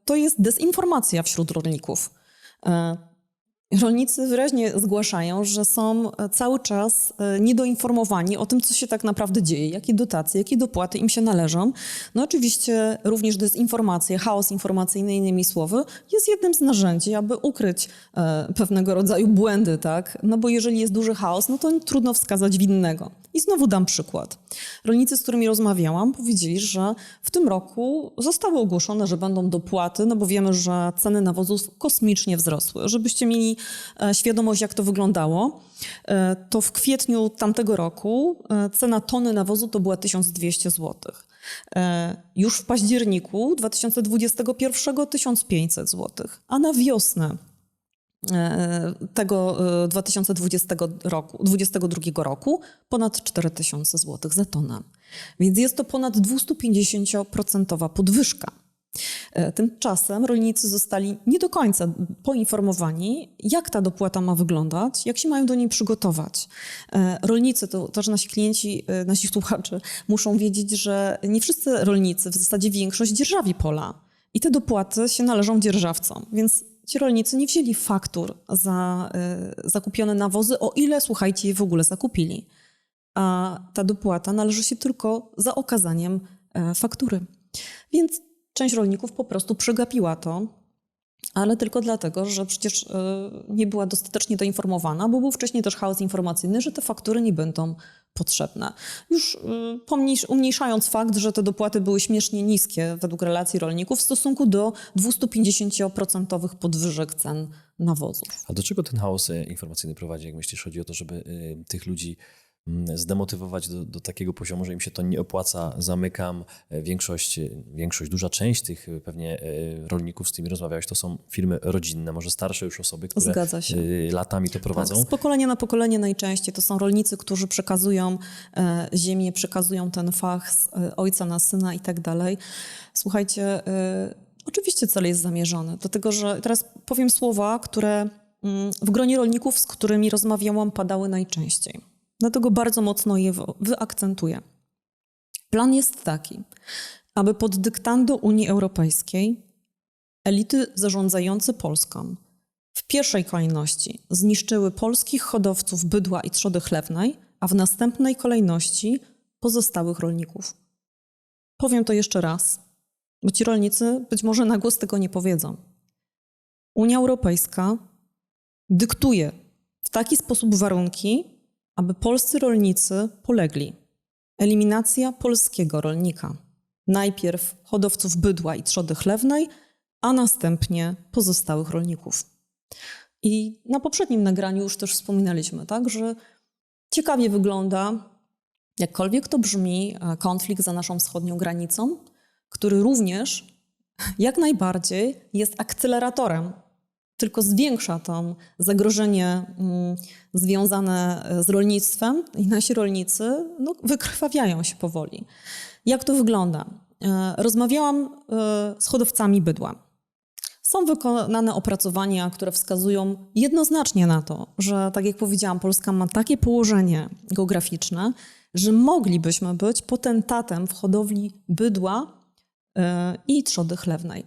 to jest dezinformacja wśród rolników. Rolnicy wyraźnie zgłaszają, że są cały czas niedoinformowani o tym, co się tak naprawdę dzieje, jakie dotacje, jakie dopłaty im się należą. No oczywiście również dezinformacja, chaos informacyjny, innymi słowy, jest jednym z narzędzi, aby ukryć pewnego rodzaju błędy, tak? No bo jeżeli jest duży chaos, no to trudno wskazać winnego. I znowu dam przykład. Rolnicy, z którymi rozmawiałam, powiedzieli, że w tym roku zostało ogłoszone, że będą dopłaty, no bo wiemy, że ceny nawozów kosmicznie wzrosły. Żebyście mieli świadomość, jak to wyglądało, to w kwietniu tamtego roku cena tony nawozu to była 1200 zł. Już w październiku 2021 1500 zł, a na wiosnę tego 2022 roku ponad 4000 zł za tonę. Więc jest to ponad 250% podwyżka. Tymczasem rolnicy zostali nie do końca poinformowani, jak ta dopłata ma wyglądać, jak się mają do niej przygotować. Rolnicy, to też nasi klienci, nasi słuchacze muszą wiedzieć, że nie wszyscy rolnicy, w zasadzie większość dzierżawi pola i te dopłaty się należą dzierżawcom, więc ci rolnicy nie wzięli faktur za zakupione nawozy, o ile, słuchajcie, je w ogóle zakupili. A ta dopłata należy się tylko za okazaniem faktury. Więc część rolników po prostu przegapiła to, ale tylko dlatego, że przecież nie była dostatecznie doinformowana, bo był wcześniej też chaos informacyjny, że te faktury nie będą potrzebne. Już umniejszając fakt, że te dopłaty były śmiesznie niskie według relacji rolników w stosunku do 250% podwyżek cen nawozów. A do czego ten chaos informacyjny prowadzi, jak myślisz? Chodzi o to, żeby tych ludzi zdemotywować do takiego poziomu, że im się to nie opłaca, zamykam. Większość, duża część tych pewnie rolników, z którymi rozmawiałeś, to są firmy rodzinne, może starsze już osoby, które Zgadza się. latami to prowadzą. Tak, z pokolenia na pokolenie najczęściej to są rolnicy, którzy przekazują ziemię, przekazują ten fach z ojca na syna i tak dalej. Słuchajcie, oczywiście cel jest zamierzony, dlatego że teraz powiem słowa, które w gronie rolników, z którymi rozmawiałam, padały najczęściej. Dlatego bardzo mocno je wyakcentuję. Plan jest taki, aby pod dyktando Unii Europejskiej elity zarządzające Polską w pierwszej kolejności zniszczyły polskich hodowców bydła i trzody chlewnej, a w następnej kolejności pozostałych rolników. Powiem to jeszcze raz, bo ci rolnicy być może na głos tego nie powiedzą. Unia Europejska dyktuje w taki sposób warunki, aby polscy rolnicy polegli. Eliminacja polskiego rolnika. Najpierw hodowców bydła i trzody chlewnej, a następnie pozostałych rolników. I na poprzednim nagraniu już też wspominaliśmy, tak, że ciekawie wygląda, jakkolwiek to brzmi, konflikt za naszą wschodnią granicą, który również jak najbardziej jest akceleratorem, tylko zwiększa to zagrożenie związane z rolnictwem i nasi rolnicy wykrwawiają się powoli. Jak to wygląda? Rozmawiałam z hodowcami bydła. Są wykonane opracowania, które wskazują jednoznacznie na to, że tak jak powiedziałam, Polska ma takie położenie geograficzne, że moglibyśmy być potentatem w hodowli bydła i trzody chlewnej.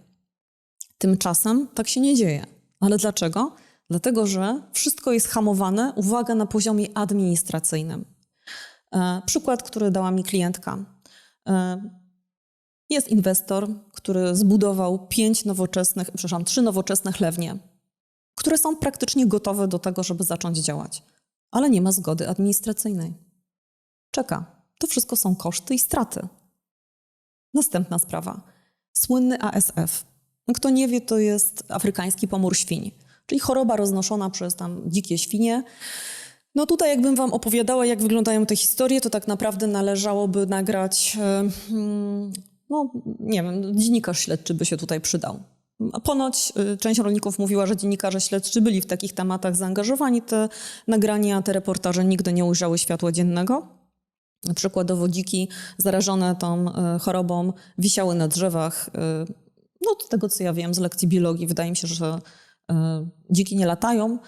Tymczasem tak się nie dzieje. Ale dlaczego? Dlatego, że wszystko jest hamowane, uwaga, na poziomie administracyjnym. Przykład, który dała mi klientka. Jest inwestor, który zbudował 3 nowoczesne chlewnie, które są praktycznie gotowe do tego, żeby zacząć działać, ale nie ma zgody administracyjnej. Czeka. To wszystko są koszty i straty. Następna sprawa. Słynny ASF. Kto nie wie, to jest afrykański pomór świń, czyli choroba roznoszona przez tam dzikie świnie. No tutaj jakbym wam opowiadała, jak wyglądają te historie, to tak naprawdę należałoby nagrać, nie wiem, dziennikarz śledczy by się tutaj przydał. A ponoć część rolników mówiła, że dziennikarze śledczy byli w takich tematach zaangażowani. Te nagrania, te reportaże nigdy nie ujrzały światła dziennego. Przykładowo dziki zarażone tą chorobą wisiały na drzewach. No z tego, co ja wiem z lekcji biologii, wydaje mi się, że dziki nie latają.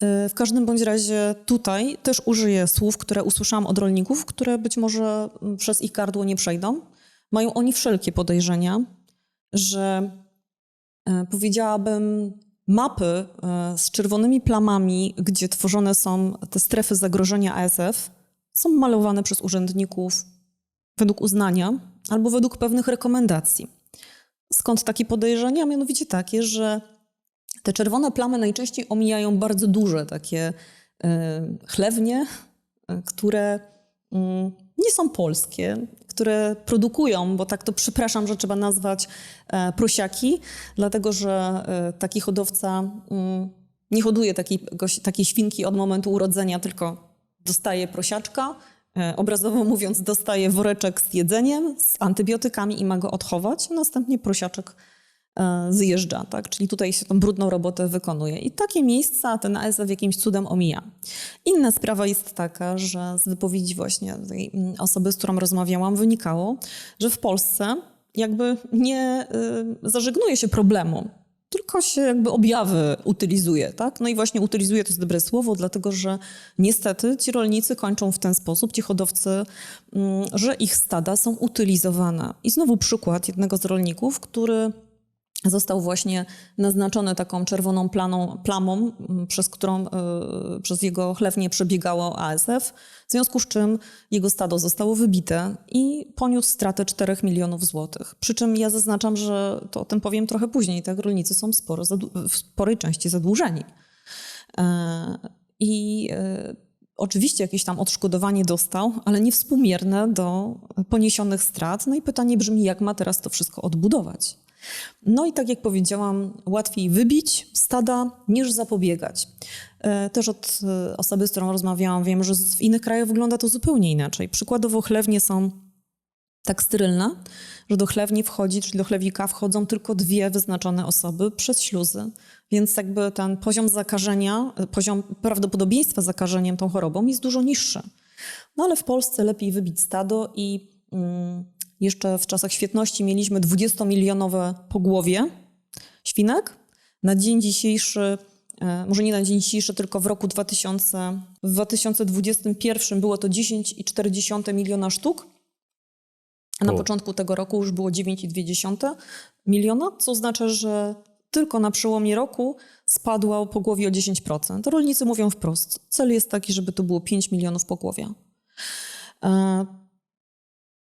W każdym bądź razie tutaj też użyję słów, które usłyszałam od rolników, które być może przez ich gardło nie przejdą. Mają oni wszelkie podejrzenia, że powiedziałabym mapy z czerwonymi plamami, gdzie tworzone są te strefy zagrożenia ASF, są malowane przez urzędników według uznania albo według pewnych rekomendacji. Skąd takie podejrzenia? Mianowicie takie, że te czerwone plamy najczęściej omijają bardzo duże takie chlewnie, które nie są polskie, które produkują, bo tak to przepraszam, że trzeba nazwać prosiaki, dlatego że taki hodowca nie hoduje takiej świnki od momentu urodzenia, tylko dostaje prosiaczka, obrazowo mówiąc dostaje woreczek z jedzeniem, z antybiotykami i ma go odchować, następnie prosiaczek zjeżdża, tak? Czyli tutaj się tą brudną robotę wykonuje. I takie miejsca ten ASF jakimś cudem omija. Inna sprawa jest taka, że z wypowiedzi właśnie tej osoby, z którą rozmawiałam, wynikało, że w Polsce jakby nie zażegnuje się problemu, tylko się jakby objawy utylizuje, tak? No i właśnie utylizuje to jest dobre słowo, dlatego że niestety ci rolnicy kończą w ten sposób, ci hodowcy, że ich stada są utylizowane. I znowu przykład jednego z rolników, który został właśnie naznaczony taką czerwoną plamą, przez jego chlewnię przebiegało ASF, w związku z czym jego stado zostało wybite i poniósł stratę 4 milionów złotych. Przy czym ja zaznaczam, że to o tym powiem trochę później, tak? Rolnicy są w sporej części zadłużeni. Oczywiście jakieś tam odszkodowanie dostał, ale niewspółmierne do poniesionych strat. No i pytanie brzmi, jak ma teraz to wszystko odbudować? No i tak jak powiedziałam, łatwiej wybić stada niż zapobiegać. Też od osoby, z którą rozmawiałam, wiem, że w innych krajach wygląda to zupełnie inaczej. Przykładowo chlewnie są tak sterylne, że do chlewni wchodzi, czyli do chlewika wchodzą tylko 2 wyznaczone osoby przez śluzy. Więc jakby ten poziom zakażenia, poziom prawdopodobieństwa zakażeniem tą chorobą jest dużo niższy. No ale w Polsce lepiej wybić stado i jeszcze w czasach świetności mieliśmy 20-milionowe pogłowie świnek. Na dzień dzisiejszy, może nie na dzień dzisiejszy, tylko w roku 2021 było to 10,4 miliona sztuk, a na początku tego roku już było 9,2 miliona, co oznacza, że tylko na przełomie roku spadło pogłowie o 10%. Rolnicy mówią wprost, cel jest taki, żeby to było 5 milionów pogłowia.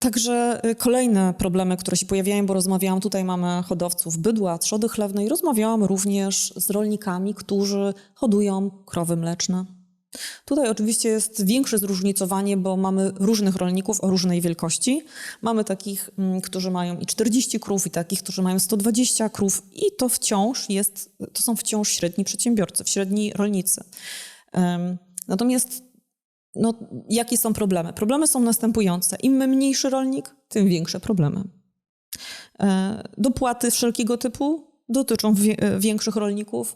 Także kolejne problemy, które się pojawiają, bo rozmawiałam, tutaj mamy hodowców bydła, trzody chlewnej, rozmawiałam również z rolnikami, którzy hodują krowy mleczne. Tutaj oczywiście jest większe zróżnicowanie, bo mamy różnych rolników o różnej wielkości. Mamy takich, którzy mają i 40 krów, i takich, którzy mają 120 krów i to są wciąż średni przedsiębiorcy, średni rolnicy. Natomiast jakie są problemy? Problemy są następujące. Im mniejszy rolnik, tym większe problemy. Dopłaty wszelkiego typu dotyczą większych rolników.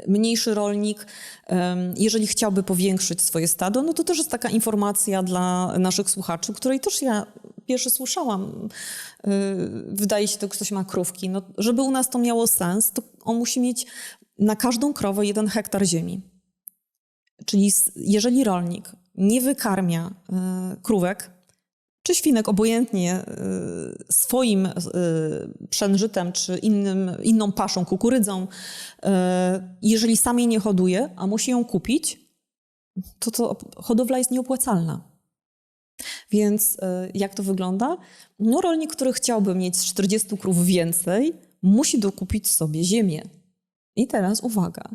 Mniejszy rolnik, jeżeli chciałby powiększyć swoje stado, no to też jest taka informacja dla naszych słuchaczy, której też ja pierwszy słyszałam. Wydaje się, że ktoś ma krówki. No, żeby u nas to miało sens, to on musi mieć na każdą krowę 1 hektar ziemi. Czyli jeżeli rolnik nie wykarmia krówek czy świnek obojętnie swoim przężytem czy inną paszą, kukurydzą, jeżeli sam jej nie hoduje, a musi ją kupić, to hodowla jest nieopłacalna. Więc jak to wygląda? No rolnik, który chciałby mieć z 40 krów więcej, musi dokupić sobie ziemię. I teraz uwaga,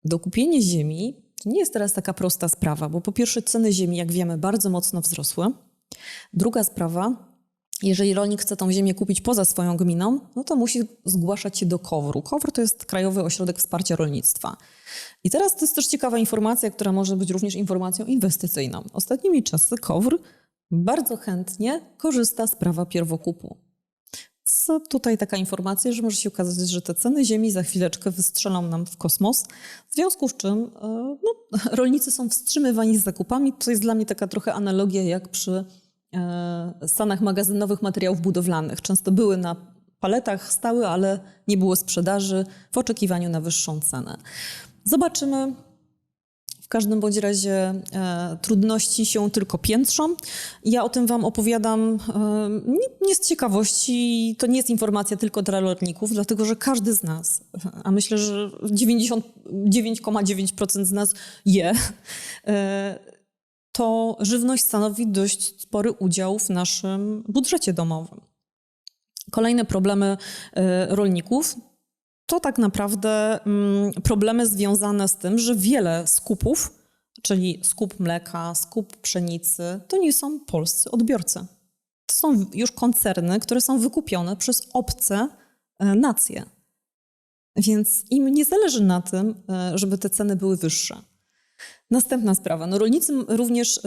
dokupienie ziemi to nie jest teraz taka prosta sprawa, bo po pierwsze ceny ziemi, jak wiemy, bardzo mocno wzrosły. Druga sprawa, jeżeli rolnik chce tą ziemię kupić poza swoją gminą, no to musi zgłaszać się do KOWR-u. KOWR to jest Krajowy Ośrodek Wsparcia Rolnictwa. I teraz to jest też ciekawa informacja, która może być również informacją inwestycyjną. Ostatnimi czasy KOWR bardzo chętnie korzysta z prawa pierwokupu. Tutaj taka informacja, że może się okazać, że te ceny ziemi za chwileczkę wystrzelą nam w kosmos, w związku z czym rolnicy są wstrzymywani z zakupami. To jest dla mnie taka trochę analogia jak przy stanach magazynowych materiałów budowlanych. Często były na paletach, stały, ale nie było sprzedaży w oczekiwaniu na wyższą cenę. Zobaczymy. W każdym bądź razie trudności się tylko piętrzą. Ja o tym wam opowiadam nie z ciekawości. To nie jest informacja tylko dla rolników, dlatego że każdy z nas, a myślę, że 99,9% z nas to żywność stanowi dość spory udział w naszym budżecie domowym. Kolejne problemy rolników to tak naprawdę problemy związane z tym, że wiele skupów, czyli skup mleka, skup pszenicy, to nie są polscy odbiorcy. To są już koncerny, które są wykupione przez obce nacje. Więc im nie zależy na tym, żeby te ceny były wyższe. Następna sprawa. No rolnicy również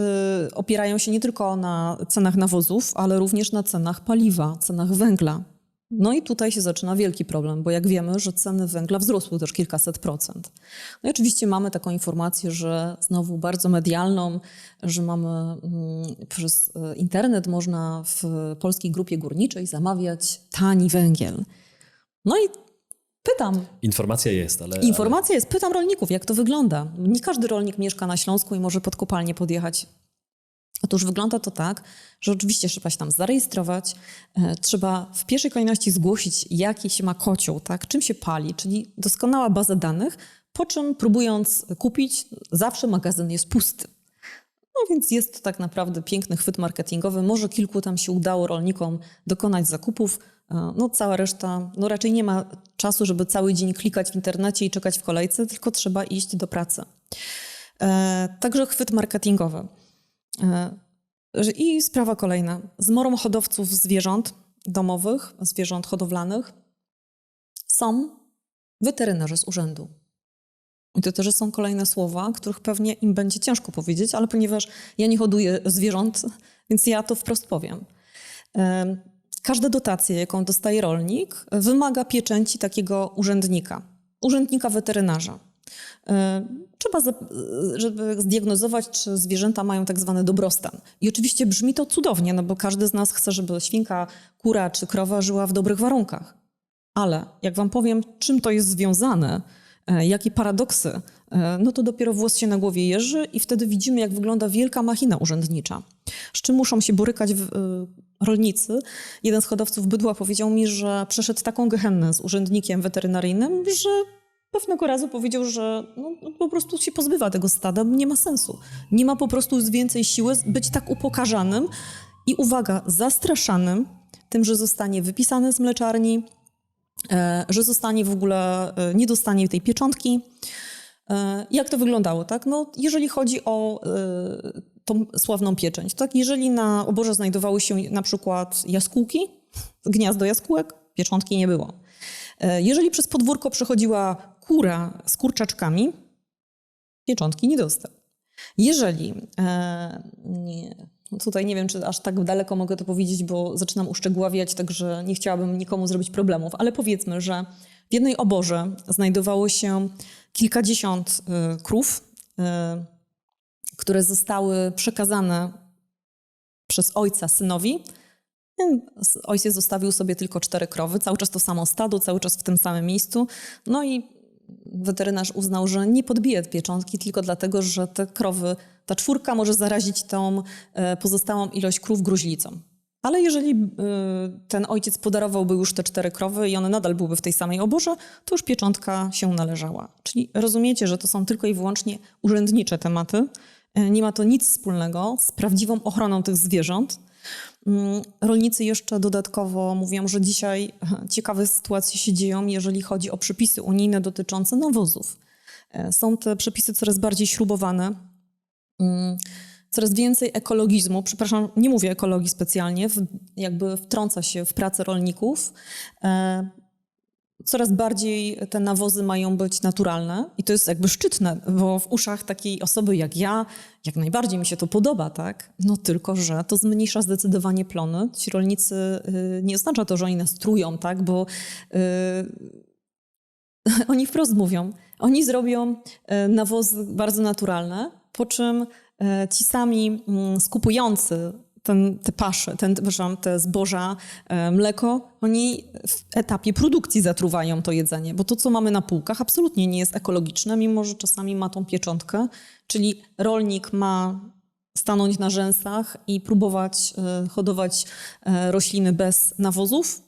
opierają się nie tylko na cenach nawozów, ale również na cenach paliwa, cenach węgla. No i tutaj się zaczyna wielki problem, bo jak wiemy, że ceny węgla wzrosły też kilkaset procent. No i oczywiście mamy taką informację, że znowu bardzo medialną, że mamy przez internet można w Polskiej Grupie Górniczej zamawiać tani węgiel. No i pytam. Informacja jest, ale... Informacja jest, pytam rolników, jak to wygląda. Nie każdy rolnik mieszka na Śląsku i może pod kopalnię podjechać. Otóż wygląda to tak, że oczywiście trzeba się tam zarejestrować, trzeba w pierwszej kolejności zgłosić, jaki się ma kocioł, tak, czym się pali, czyli doskonała baza danych, po czym próbując kupić, zawsze magazyn jest pusty. No więc jest to tak naprawdę piękny chwyt marketingowy. Może kilku tam się udało rolnikom dokonać zakupów. No cała reszta, no raczej nie ma czasu, żeby cały dzień klikać w internecie i czekać w kolejce, tylko trzeba iść do pracy. Także chwyt marketingowy. I sprawa kolejna. Zmorą hodowców zwierząt domowych, zwierząt hodowlanych są weterynarze z urzędu. I to też są kolejne słowa, których pewnie im będzie ciężko powiedzieć, ale ponieważ ja nie hoduję zwierząt, więc ja to wprost powiem. Każda dotacja, jaką dostaje rolnik, wymaga pieczęci takiego urzędnika weterynarza. Trzeba, żeby zdiagnozować, czy zwierzęta mają tak zwany dobrostan. I oczywiście brzmi to cudownie, no bo każdy z nas chce, żeby świnka, kura czy krowa żyła w dobrych warunkach. Ale jak wam powiem, czym to jest związane, jakie paradoksy, no to dopiero włos się na głowie jeży i wtedy widzimy, jak wygląda wielka machina urzędnicza. Z czym muszą się borykać rolnicy. Jeden z hodowców bydła powiedział mi, że przeszedł taką gehennę z urzędnikiem weterynaryjnym, że pewnego razu powiedział, że no, po prostu się pozbywa tego stada, nie ma sensu. Nie ma po prostu już więcej siły być tak upokarzanym i uwaga, zastraszanym tym, że zostanie wypisany z mleczarni, że zostanie w ogóle, nie dostanie tej pieczątki. Jak to wyglądało, tak? No, jeżeli chodzi o tą sławną pieczęć, tak? Jeżeli na oborze znajdowały się na przykład jaskółki, gniazdo jaskółek, pieczątki nie było. Jeżeli przez podwórko przechodziła kura z kurczaczkami, pieczątki nie dostał. Jeżeli, tutaj nie wiem, czy aż tak daleko mogę to powiedzieć, bo zaczynam uszczegóławiać, także nie chciałabym nikomu zrobić problemów, ale powiedzmy, że w jednej oborze znajdowało się kilkadziesiąt krów, które zostały przekazane przez ojca synowi. Ojciec zostawił sobie tylko 4 krowy, cały czas to samo stado, cały czas w tym samym miejscu. No i weterynarz uznał, że nie podbije pieczątki tylko dlatego, że te krowy, ta 4 może zarazić tą pozostałą ilość krów gruźlicą. Ale jeżeli ten ojciec podarowałby już te 4 krowy i one nadal byłyby w tej samej oborze, to już pieczątka się należała. Czyli rozumiecie, że to są tylko i wyłącznie urzędnicze tematy. Nie ma to nic wspólnego z prawdziwą ochroną tych zwierząt. Rolnicy jeszcze dodatkowo mówią, że dzisiaj ciekawe sytuacje się dzieją, jeżeli chodzi o przepisy unijne dotyczące nawozów. Są te przepisy coraz bardziej śrubowane, coraz więcej ekologizmu, przepraszam, nie mówię ekologii specjalnie, jakby wtrąca się w pracę rolników. Coraz bardziej te nawozy mają być naturalne i to jest jakby szczytne, bo w uszach takiej osoby jak ja, jak najbardziej mi się to podoba, tak? No tylko, że to zmniejsza zdecydowanie plony. Ci rolnicy, nie oznacza to, że oni nas trują, tak? Bo oni wprost mówią, oni zrobią nawozy bardzo naturalne, po czym ci sami skupujący te pasze, te zboża, mleko, oni w etapie produkcji zatruwają to jedzenie, bo to, co mamy na półkach, absolutnie nie jest ekologiczne, mimo że czasami ma tą pieczątkę, czyli rolnik ma stanąć na rzęsach i próbować hodować rośliny bez nawozów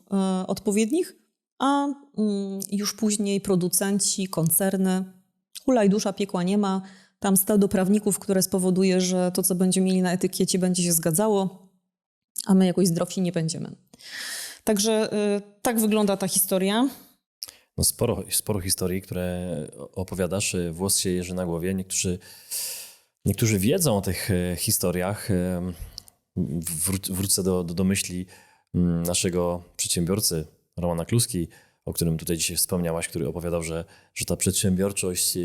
odpowiednich, a już później producenci, koncerny, hulaj dusza, piekła nie ma, tam stado prawników, które spowoduje, że to, co będziemy mieli na etykiecie, będzie się zgadzało, a my jakoś zdrowsi nie będziemy. Także tak wygląda ta historia. No sporo historii, które opowiadasz, włos się jeży na głowie. Niektórzy wiedzą o tych historiach. Wrócę do myśli naszego przedsiębiorcy, Romana Kluski, o którym tutaj dzisiaj wspomniałaś, który opowiadał, że ta przedsiębiorczość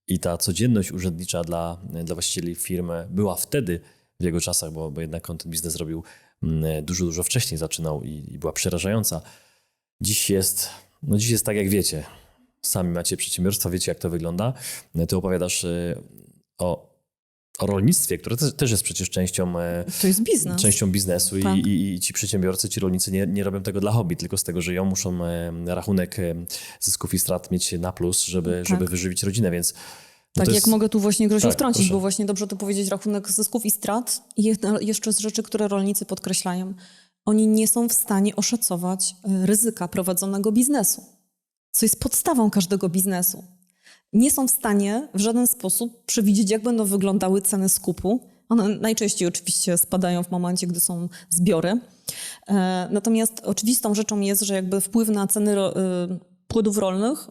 i ta codzienność urzędnicza dla właścicieli firmy była wtedy, w jego czasach, bo jednak on ten biznes robił dużo wcześniej zaczynał i była przerażająca. Dziś jest tak, jak wiecie. Sami macie przedsiębiorstwa, wiecie, jak to wygląda. Ty opowiadasz o rolnictwie, które też jest przecież To jest biznes. częścią biznesu Tak. i ci przedsiębiorcy, ci rolnicy nie robią tego dla hobby, tylko z tego żyją, muszą rachunek zysków i strat mieć na plus, żeby wyżywić rodzinę, więc Tak, to jak jest... mogę tu właśnie, Grzesiu, Tak, wtrącić, proszę. bo właśnie dobrze to powiedzieć, rachunek zysków i strat. I jeszcze z rzeczy, które rolnicy podkreślają. Oni nie są w stanie oszacować ryzyka prowadzonego biznesu, co jest podstawą każdego biznesu. Nie są w stanie w żaden sposób przewidzieć, jak będą wyglądały ceny skupu. One najczęściej oczywiście spadają w momencie, gdy są zbiory. Natomiast oczywistą rzeczą jest, że jakby wpływ na ceny płodów rolnych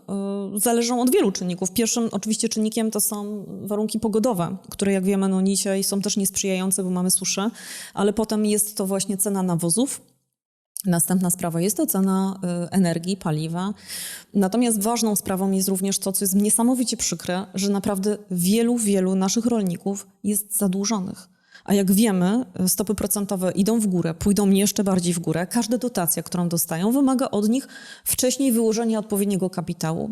zależą od wielu czynników. Pierwszym oczywiście czynnikiem to są warunki pogodowe, które jak wiemy no dzisiaj są też niesprzyjające, bo mamy suszę, ale potem jest to właśnie cena nawozów. Następna sprawa jest to cena energii, paliwa. Natomiast ważną sprawą jest również to, co jest niesamowicie przykre, że naprawdę wielu naszych rolników jest zadłużonych. A jak wiemy, stopy procentowe idą w górę, pójdą jeszcze bardziej w górę. Każda dotacja, którą dostają, wymaga od nich wcześniej wyłożenia odpowiedniego kapitału.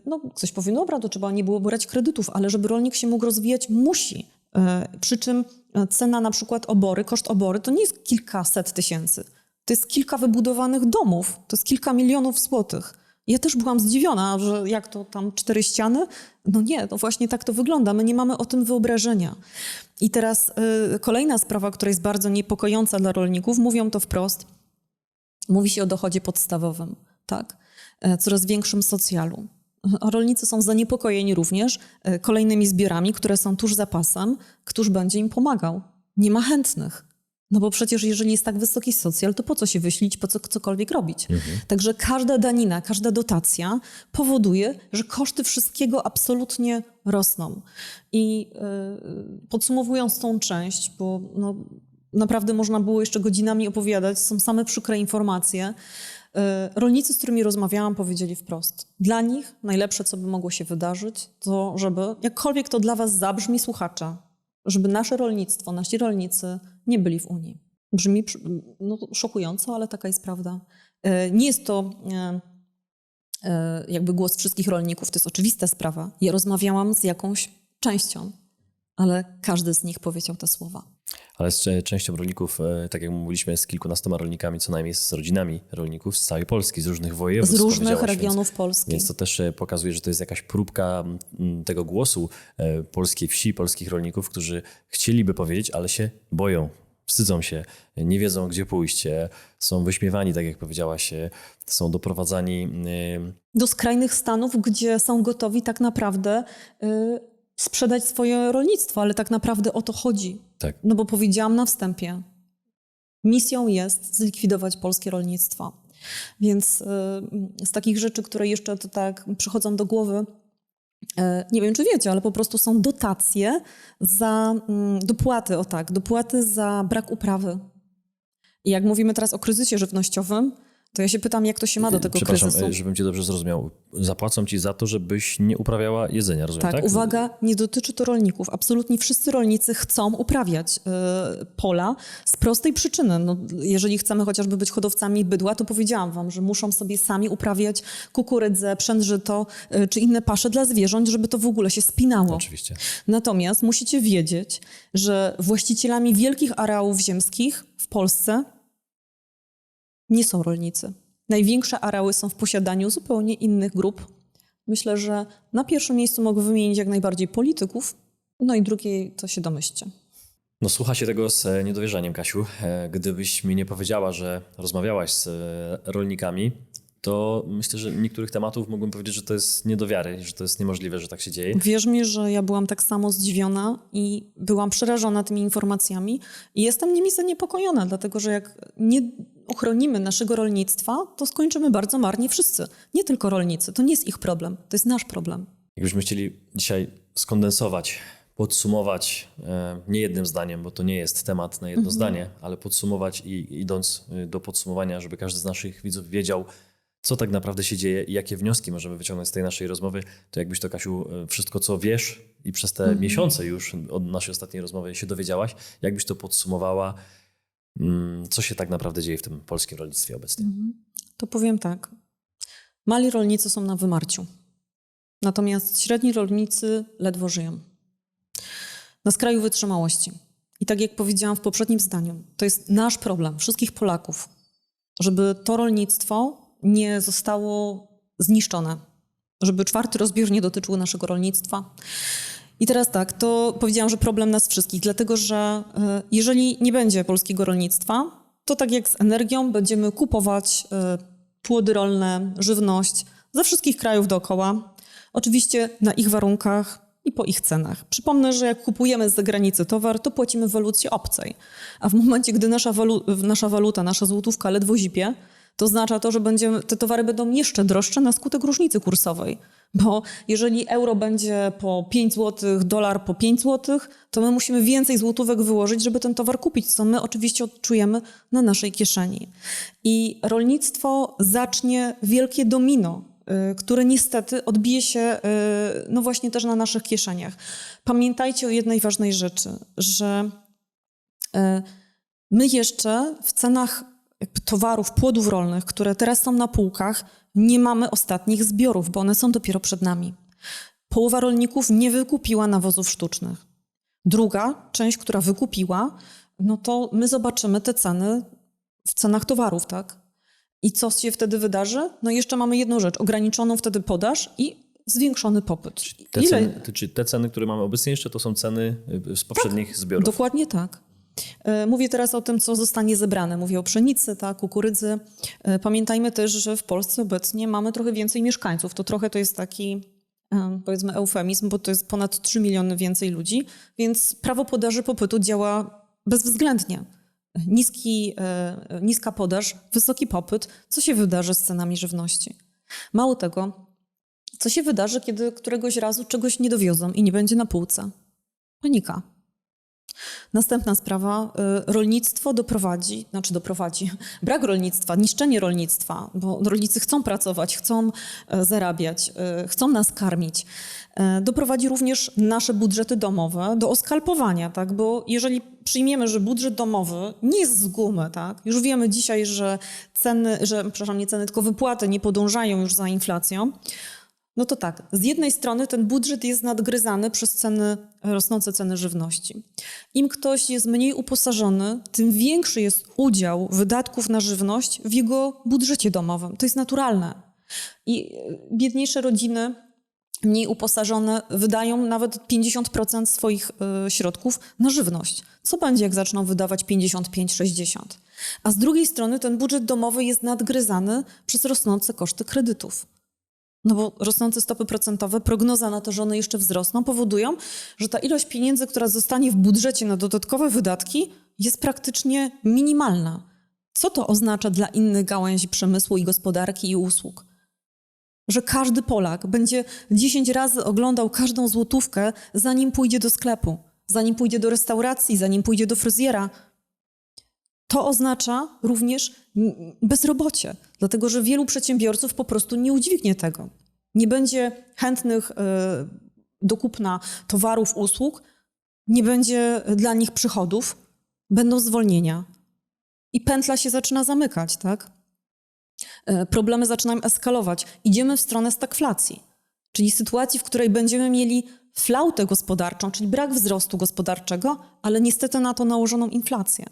No, ktoś powie, no dobra, to trzeba nie było brać kredytów, ale żeby rolnik się mógł rozwijać, musi. Przy czym cena na przykład obory, koszt obory to nie jest kilkaset tysięcy. To jest kilka wybudowanych domów, to jest kilka milionów złotych. Ja też byłam zdziwiona, że jak to tam 4 ściany? No nie, no właśnie tak to wygląda. My nie mamy o tym wyobrażenia. I teraz kolejna sprawa, która jest bardzo niepokojąca dla rolników, mówią to wprost. Mówi się o dochodzie podstawowym, tak? Coraz większym socjalu. A rolnicy są zaniepokojeni również kolejnymi zbiorami, które są tuż za pasem. Któż będzie im pomagał? Nie ma chętnych. No bo przecież jeżeli jest tak wysoki socjal, to po co się wyślić, po co cokolwiek robić? Także każda danina, każda dotacja powoduje, że koszty wszystkiego absolutnie rosną. I podsumowując tą część, bo no, naprawdę można było jeszcze godzinami opowiadać, są same przykre informacje. Rolnicy, z którymi rozmawiałam, powiedzieli wprost. Dla nich najlepsze, co by mogło się wydarzyć, to żeby, jakkolwiek to dla was zabrzmi, słuchacza, żeby nasze rolnictwo, nasi rolnicy nie byli w Unii. Brzmi no, szokująco, ale taka jest prawda. Nie jest to jakby głos wszystkich rolników, to jest oczywista sprawa. Ja rozmawiałam z jakąś częścią, ale każdy z nich powiedział te słowa. Ale z częścią rolników, tak jak mówiliśmy, z kilkunastoma rolnikami, co najmniej z rodzinami rolników z całej Polski, z różnych województw. Z różnych powiedziałaś, regionów Polski. Więc to też pokazuje, że to jest jakaś próbka tego głosu polskiej wsi, polskich rolników, którzy chcieliby powiedzieć, ale się boją, wstydzą się, nie wiedzą, gdzie pójść, są wyśmiewani, tak jak powiedziałaś, są doprowadzani do skrajnych stanów, gdzie są gotowi tak naprawdę sprzedać swoje rolnictwo, ale tak naprawdę o to chodzi. Tak. No bo powiedziałam na wstępie, misją jest zlikwidować polskie rolnictwo. Więc z takich rzeczy, które jeszcze to tak przychodzą do głowy, nie wiem, czy wiecie, ale po prostu są dotacje za dopłaty za brak uprawy. I jak mówimy teraz o kryzysie żywnościowym, to ja się pytam, jak to się ma do tego kryzysu. Przepraszam, żebym cię dobrze zrozumiał. Zapłacą ci za to, żebyś nie uprawiała jedzenia, rozumiem, tak? Uwaga, nie dotyczy to rolników. Absolutnie wszyscy rolnicy chcą uprawiać pola z prostej przyczyny. No, jeżeli chcemy chociażby być hodowcami bydła, to powiedziałam wam, że muszą sobie sami uprawiać kukurydzę, przędzyto czy inne pasze dla zwierząt, żeby to w ogóle się spinało. Oczywiście. Natomiast musicie wiedzieć, że właścicielami wielkich areałów ziemskich w Polsce nie są rolnicy. Największe areały są w posiadaniu zupełnie innych grup. Myślę, że na pierwszym miejscu mogę wymienić jak najbardziej polityków, no i drugiej to się domyślcie. No słucha się tego z niedowierzaniem, Kasiu. Gdybyś mi nie powiedziała, że rozmawiałaś z rolnikami, to myślę, że niektórych tematów mógłbym powiedzieć, że to jest nie do wiary, że to jest niemożliwe, że tak się dzieje. Wierz mi, że ja byłam tak samo zdziwiona i byłam przerażona tymi informacjami i jestem nimi zaniepokojona, dlatego że jak nie ochronimy naszego rolnictwa, to skończymy bardzo marnie wszyscy. Nie tylko rolnicy, to nie jest ich problem, to jest nasz problem. Jakbyśmy chcieli dzisiaj skondensować, podsumować nie jednym zdaniem, bo to nie jest temat na jedno zdanie, ale podsumować i idąc do podsumowania, żeby każdy z naszych widzów wiedział, co tak naprawdę się dzieje i jakie wnioski możemy wyciągnąć z tej naszej rozmowy, to jakbyś to, Kasiu, wszystko, co wiesz i przez te miesiące już od naszej ostatniej rozmowy się dowiedziałaś, jakbyś to podsumowała Co się tak naprawdę dzieje w tym polskim rolnictwie obecnie? To powiem tak. Mali rolnicy są na wymarciu. Natomiast średni rolnicy ledwo żyją. Na skraju wytrzymałości. I tak jak powiedziałam w poprzednim zdaniu, to jest nasz problem, wszystkich Polaków, żeby to rolnictwo nie zostało zniszczone. Żeby czwarty rozbiór nie dotyczył naszego rolnictwa. I teraz tak, to powiedziałam, że problem nas wszystkich, dlatego że jeżeli nie będzie polskiego rolnictwa, to tak jak z energią będziemy kupować płody rolne, żywność ze wszystkich krajów dookoła. Oczywiście na ich warunkach i po ich cenach. Przypomnę, że jak kupujemy z zagranicy towar, to płacimy w walucie obcej. A w momencie, gdy nasza waluta, nasza złotówka ledwo zipie, to oznacza to, że te towary będą jeszcze droższe na skutek różnicy kursowej. Bo jeżeli euro będzie po 5 zł, dolar po 5 zł, to my musimy więcej złotówek wyłożyć, żeby ten towar kupić, co my oczywiście odczujemy na naszej kieszeni. I rolnictwo zacznie wielkie domino, które niestety odbije się no właśnie też na naszych kieszeniach. Pamiętajcie o jednej ważnej rzeczy, że my jeszcze w cenach towarów, płodów rolnych, które teraz są na półkach, nie mamy ostatnich zbiorów, bo one są dopiero przed nami. Połowa rolników nie wykupiła nawozów sztucznych. Druga część, która wykupiła, no to my zobaczymy te ceny w cenach towarów, tak? I co się wtedy wydarzy? No jeszcze mamy jedną rzecz, ograniczoną wtedy podaż i zwiększony popyt. Czy te ceny, które mamy obecnie jeszcze, to są ceny z poprzednich zbiorów? Dokładnie tak. Mówię teraz o tym, co zostanie zebrane. Mówię o pszenicy, tak, kukurydzy. Pamiętajmy też, że w Polsce obecnie mamy trochę więcej mieszkańców. To jest taki, powiedzmy, eufemizm, bo to jest ponad 3 miliony więcej ludzi, więc prawo podaży popytu działa bezwzględnie. Niska podaż, wysoki popyt. Co się wydarzy z cenami żywności? Mało tego, co się wydarzy, kiedy któregoś razu czegoś nie dowiozą i nie będzie na półce? Panika. Następna sprawa, rolnictwo doprowadzi, brak rolnictwa, niszczenie rolnictwa, bo rolnicy chcą pracować, chcą zarabiać, chcą nas karmić. Doprowadzi również nasze budżety domowe do oskalpowania, tak? Bo jeżeli przyjmiemy, że budżet domowy nie jest z gumy, tak? Już wiemy dzisiaj, że tylko wypłaty nie podążają już za inflacją, no to tak, z jednej strony ten budżet jest nadgryzany przez rosnące ceny żywności. Im ktoś jest mniej uposażony, tym większy jest udział wydatków na żywność w jego budżecie domowym. To jest naturalne. I biedniejsze rodziny, mniej uposażone, wydają nawet 50% swoich środków na żywność. Co będzie, jak zaczną wydawać 55-60%? A z drugiej strony ten budżet domowy jest nadgryzany przez rosnące koszty kredytów. No bo rosnące stopy procentowe, prognoza na to, że one jeszcze wzrosną, powodują, że ta ilość pieniędzy, która zostanie w budżecie na dodatkowe wydatki, jest praktycznie minimalna. Co to oznacza dla innych gałęzi przemysłu i gospodarki i usług? Że każdy Polak będzie 10 razy oglądał każdą złotówkę, zanim pójdzie do sklepu, zanim pójdzie do restauracji, zanim pójdzie do fryzjera. To oznacza również bezrobocie, dlatego że wielu przedsiębiorców po prostu nie udźwignie tego. Nie będzie chętnych do kupna towarów, usług, nie będzie dla nich przychodów, będą zwolnienia. I pętla się zaczyna zamykać, tak? Problemy zaczynają eskalować. Idziemy w stronę stagflacji, czyli sytuacji, w której będziemy mieli flautę gospodarczą, czyli brak wzrostu gospodarczego, ale niestety na to nałożoną inflację.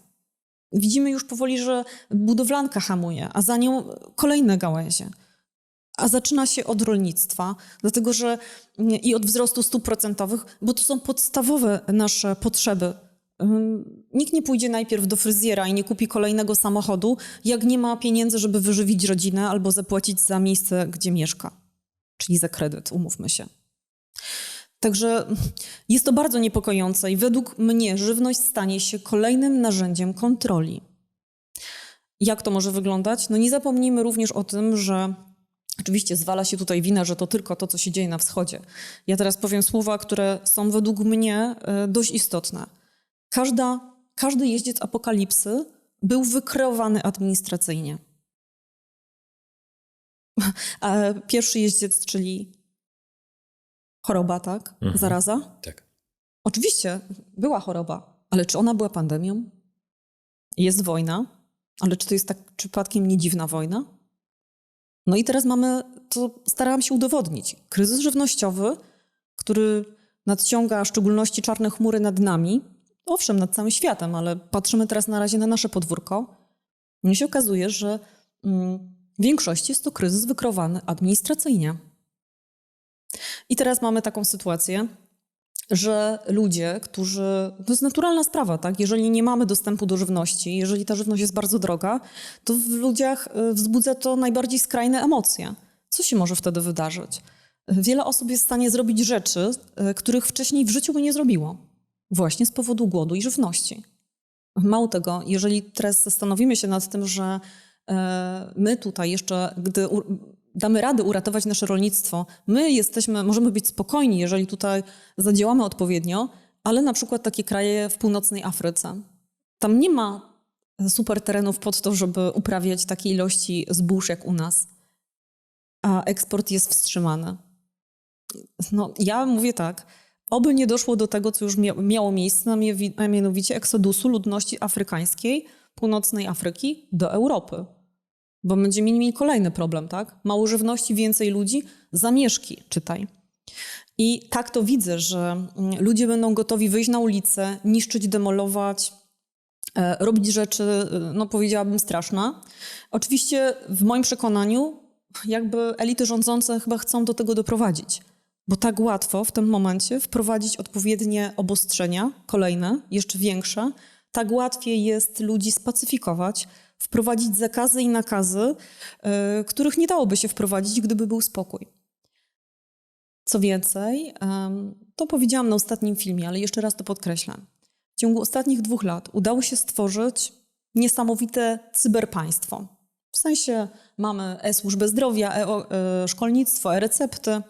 Widzimy już powoli, że budowlanka hamuje, a za nią kolejne gałęzie. A zaczyna się od rolnictwa, dlatego że i od wzrostu stóp procentowych, bo to są podstawowe nasze potrzeby. Nikt nie pójdzie najpierw do fryzjera i nie kupi kolejnego samochodu, jak nie ma pieniędzy, żeby wyżywić rodzinę albo zapłacić za miejsce, gdzie mieszka. Czyli za kredyt, umówmy się. Także jest to bardzo niepokojące i według mnie żywność stanie się kolejnym narzędziem kontroli. Jak to może wyglądać? No nie zapomnijmy również o tym, że oczywiście zwala się tutaj wina, że to tylko to, co się dzieje na wschodzie. Ja teraz powiem słowa, które są według mnie dość istotne. Każdy jeździec apokalipsy był wykreowany administracyjnie. A pierwszy jeździec, czyli choroba, tak? Zaraza? Tak. Oczywiście była choroba, ale czy ona była pandemią? jest wojna, ale czy to jest tak przypadkiem nie dziwna wojna? No i teraz mamy, to starałam się udowodnić, kryzys żywnościowy, który nadciąga w szczególności czarne chmury nad nami, owszem, nad całym światem, ale patrzymy teraz na razie na nasze podwórko. I się okazuje, że w większości jest to kryzys wykreowany administracyjnie. I teraz mamy taką sytuację, że ludzie, którzy... To jest naturalna sprawa, tak? Jeżeli nie mamy dostępu do żywności, jeżeli ta żywność jest bardzo droga, to w ludziach wzbudza to najbardziej skrajne emocje. Co się może wtedy wydarzyć? Wiele osób jest w stanie zrobić rzeczy, których wcześniej w życiu by nie zrobiło. Właśnie z powodu głodu i żywności. Mało tego, jeżeli teraz zastanowimy się nad tym, że my tutaj jeszcze, gdy damy radę uratować nasze rolnictwo, możemy być spokojni, jeżeli tutaj zadziałamy odpowiednio, ale na przykład takie kraje w północnej Afryce. Tam nie ma super terenów pod to, żeby uprawiać takiej ilości zbóż jak u nas, a eksport jest wstrzymany. No, ja mówię tak, oby nie doszło do tego, co już miało miejsce, a mianowicie eksodusu ludności afrykańskiej, północnej Afryki do Europy. Bo będziemy mieli kolejny problem, tak? Mało żywności, więcej ludzi, zamieszki, czytaj. I tak to widzę, że ludzie będą gotowi wyjść na ulicę, niszczyć, demolować, robić rzeczy, no powiedziałabym, straszne. Oczywiście w moim przekonaniu jakby elity rządzące chyba chcą do tego doprowadzić. Bo tak łatwo w tym momencie wprowadzić odpowiednie obostrzenia, kolejne, jeszcze większe, tak łatwiej jest ludzi spacyfikować, wprowadzić zakazy i nakazy, których nie dałoby się wprowadzić, gdyby był spokój. Co więcej, to powiedziałam na ostatnim filmie, ale jeszcze raz to podkreślę. W ciągu ostatnich 2 lat udało się stworzyć niesamowite cyberpaństwo. W sensie mamy e-służbę zdrowia, szkolnictwo, e-recepty.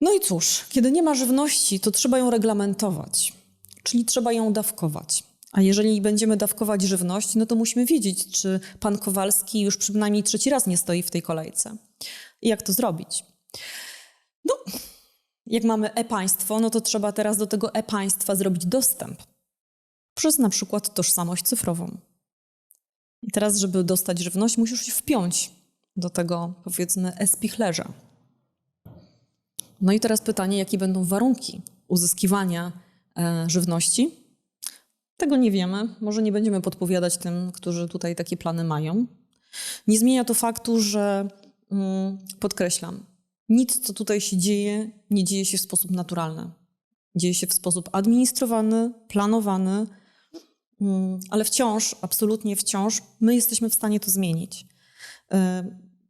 No i cóż, kiedy nie ma żywności, to trzeba ją reglamentować, czyli trzeba ją dawkować. A jeżeli będziemy dawkować żywność, no to musimy wiedzieć, czy pan Kowalski już przynajmniej 3. raz nie stoi w tej kolejce. I jak to zrobić? No, jak mamy e-państwo, no to trzeba teraz do tego e-państwa zrobić dostęp przez na przykład tożsamość cyfrową. I teraz, żeby dostać żywność, musisz się wpiąć do tego, powiedzmy, e-spichlerza. No i teraz pytanie, jakie będą warunki uzyskiwania żywności? Tego nie wiemy. Może nie będziemy podpowiadać tym, którzy tutaj takie plany mają. Nie zmienia to faktu, że, podkreślam, nic, co tutaj się dzieje, nie dzieje się w sposób naturalny. Dzieje się w sposób administrowany, planowany, ale wciąż, absolutnie wciąż, my jesteśmy w stanie to zmienić.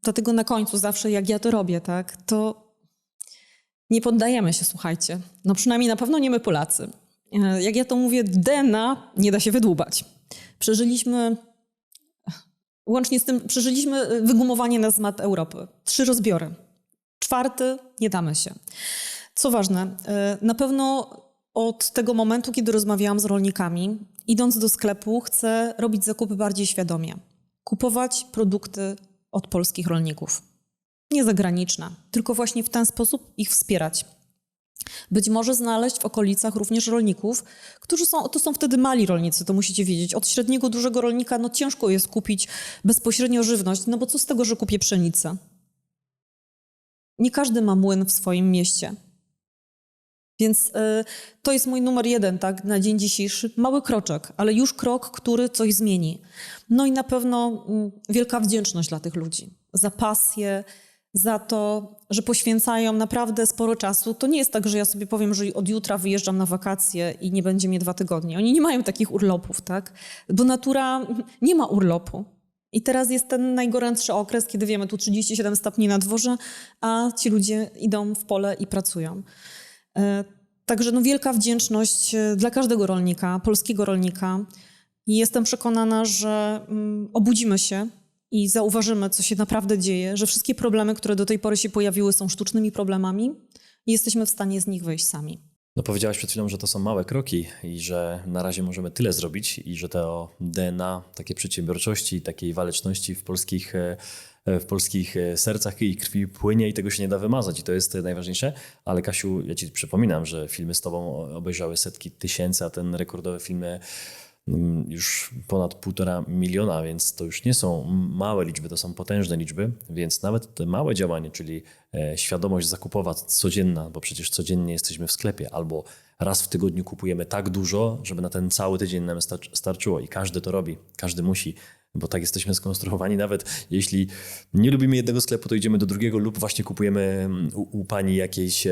Dlatego na końcu zawsze, jak ja to robię, tak, to nie poddajemy się, słuchajcie. No przynajmniej na pewno nie my Polacy. Jak ja to mówię, DNA nie da się wydłubać. Łącznie z tym, przeżyliśmy wygumowanie nas z map Europy. 3 rozbiory. 4. nie damy się. Co ważne, na pewno od tego momentu, kiedy rozmawiałam z rolnikami, idąc do sklepu, chcę robić zakupy bardziej świadomie. Kupować produkty od polskich rolników. Nie zagraniczne, tylko właśnie w ten sposób ich wspierać. Być może znaleźć w okolicach również rolników, którzy to są wtedy mali rolnicy, to musicie wiedzieć. Od średniego, dużego rolnika no ciężko jest kupić bezpośrednio żywność, no bo co z tego, że kupię pszenicę? Nie każdy ma młyn w swoim mieście. Więc to jest mój numer 1, tak, na dzień dzisiejszy. Mały kroczek, ale już krok, który coś zmieni. No i na pewno wielka wdzięczność dla tych ludzi za pasję, za to, że poświęcają naprawdę sporo czasu. To nie jest tak, że ja sobie powiem, że od jutra wyjeżdżam na wakacje i nie będzie mnie 2 tygodnie. Oni nie mają takich urlopów, tak? Bo natura nie ma urlopu. I teraz jest ten najgorętszy okres, kiedy wiemy, tu 37 stopni na dworze, a ci ludzie idą w pole i pracują. Także no wielka wdzięczność dla każdego rolnika, polskiego rolnika. I jestem przekonana, że obudzimy się i zauważymy, co się naprawdę dzieje, że wszystkie problemy, które do tej pory się pojawiły, są sztucznymi problemami i jesteśmy w stanie z nich wyjść sami. No powiedziałaś przed chwilą, że to są małe kroki i że na razie możemy tyle zrobić i że to DNA takiej przedsiębiorczości, takiej waleczności w polskich sercach i krwi płynie i tego się nie da wymazać i to jest najważniejsze. Ale Kasiu, ja ci przypominam, że filmy z tobą obejrzały setki tysięcy, a ten rekordowy film już ponad 1,5 miliona, więc to już nie są małe liczby, to są potężne liczby, więc nawet te małe działanie, czyli świadomość zakupowa codzienna, bo przecież codziennie jesteśmy w sklepie, albo raz w tygodniu kupujemy tak dużo, żeby na ten cały tydzień nam starczyło i każdy to robi, każdy musi, bo tak jesteśmy skonstruowani. Nawet jeśli nie lubimy jednego sklepu, to idziemy do drugiego lub właśnie kupujemy u pani jakiejś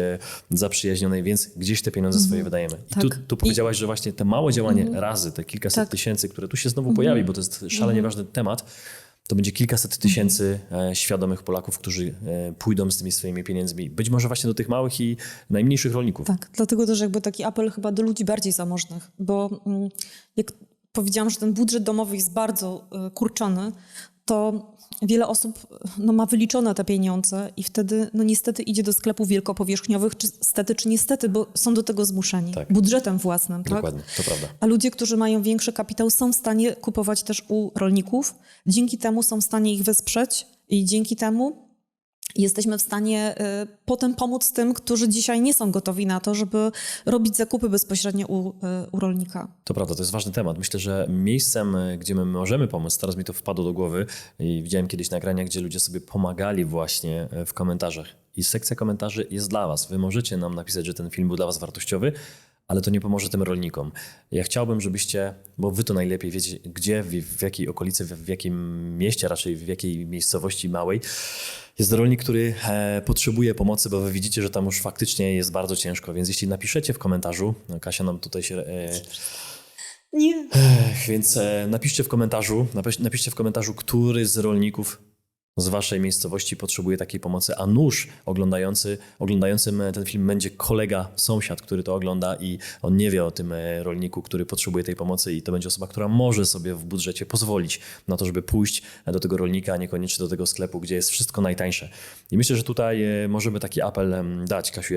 zaprzyjaźnionej, więc gdzieś te pieniądze swoje wydajemy. I Tak. tu powiedziałaś, że właśnie te małe działanie razy, te kilkaset tysięcy, które tu się znowu pojawi, bo to jest szalenie ważny temat, to będzie kilkaset tysięcy świadomych Polaków, którzy pójdą z tymi swoimi pieniędzmi. Być może właśnie do tych małych i najmniejszych rolników. Tak, dlatego też jakby taki apel chyba do ludzi bardziej zamożnych, bo jak powiedziałam, że ten budżet domowy jest bardzo kurczony, to wiele osób ma wyliczone te pieniądze i wtedy niestety idzie do sklepów wielkopowierzchniowych, czy stety, czy niestety, bo są do tego zmuszeni. Tak. Budżetem własnym. Dokładnie, tak? to prawda. A ludzie, którzy mają większy kapitał, są w stanie kupować też u rolników. Dzięki temu są w stanie ich wesprzeć i dzięki temu jesteśmy w stanie potem pomóc tym, którzy dzisiaj nie są gotowi na to, żeby robić zakupy bezpośrednio u rolnika. To prawda, to jest ważny temat. Myślę, że miejscem, gdzie my możemy pomóc, teraz mi to wpadło do głowy i widziałem kiedyś nagrania, gdzie ludzie sobie pomagali właśnie w komentarzach. I sekcja komentarzy jest dla was. Wy możecie nam napisać, że ten film był dla was wartościowy, ale to nie pomoże tym rolnikom. Ja chciałbym, żebyście, bo wy to najlepiej wiecie, gdzie, w jakiej okolicy, w jakim mieście, raczej w jakiej miejscowości małej jest rolnik, który potrzebuje pomocy, bo wy widzicie, że tam już faktycznie jest bardzo ciężko. Więc jeśli napiszecie w komentarzu, Kasia nam tutaj się... Nie. Więc napiszcie w komentarzu, który z rolników z waszej miejscowości potrzebuje takiej pomocy, a nuż oglądającym ten film będzie kolega, sąsiad, który to ogląda i on nie wie o tym rolniku, który potrzebuje tej pomocy i to będzie osoba, która może sobie w budżecie pozwolić na to, żeby pójść do tego rolnika, a niekoniecznie do tego sklepu, gdzie jest wszystko najtańsze. I myślę, że tutaj możemy taki apel dać. Kasiu,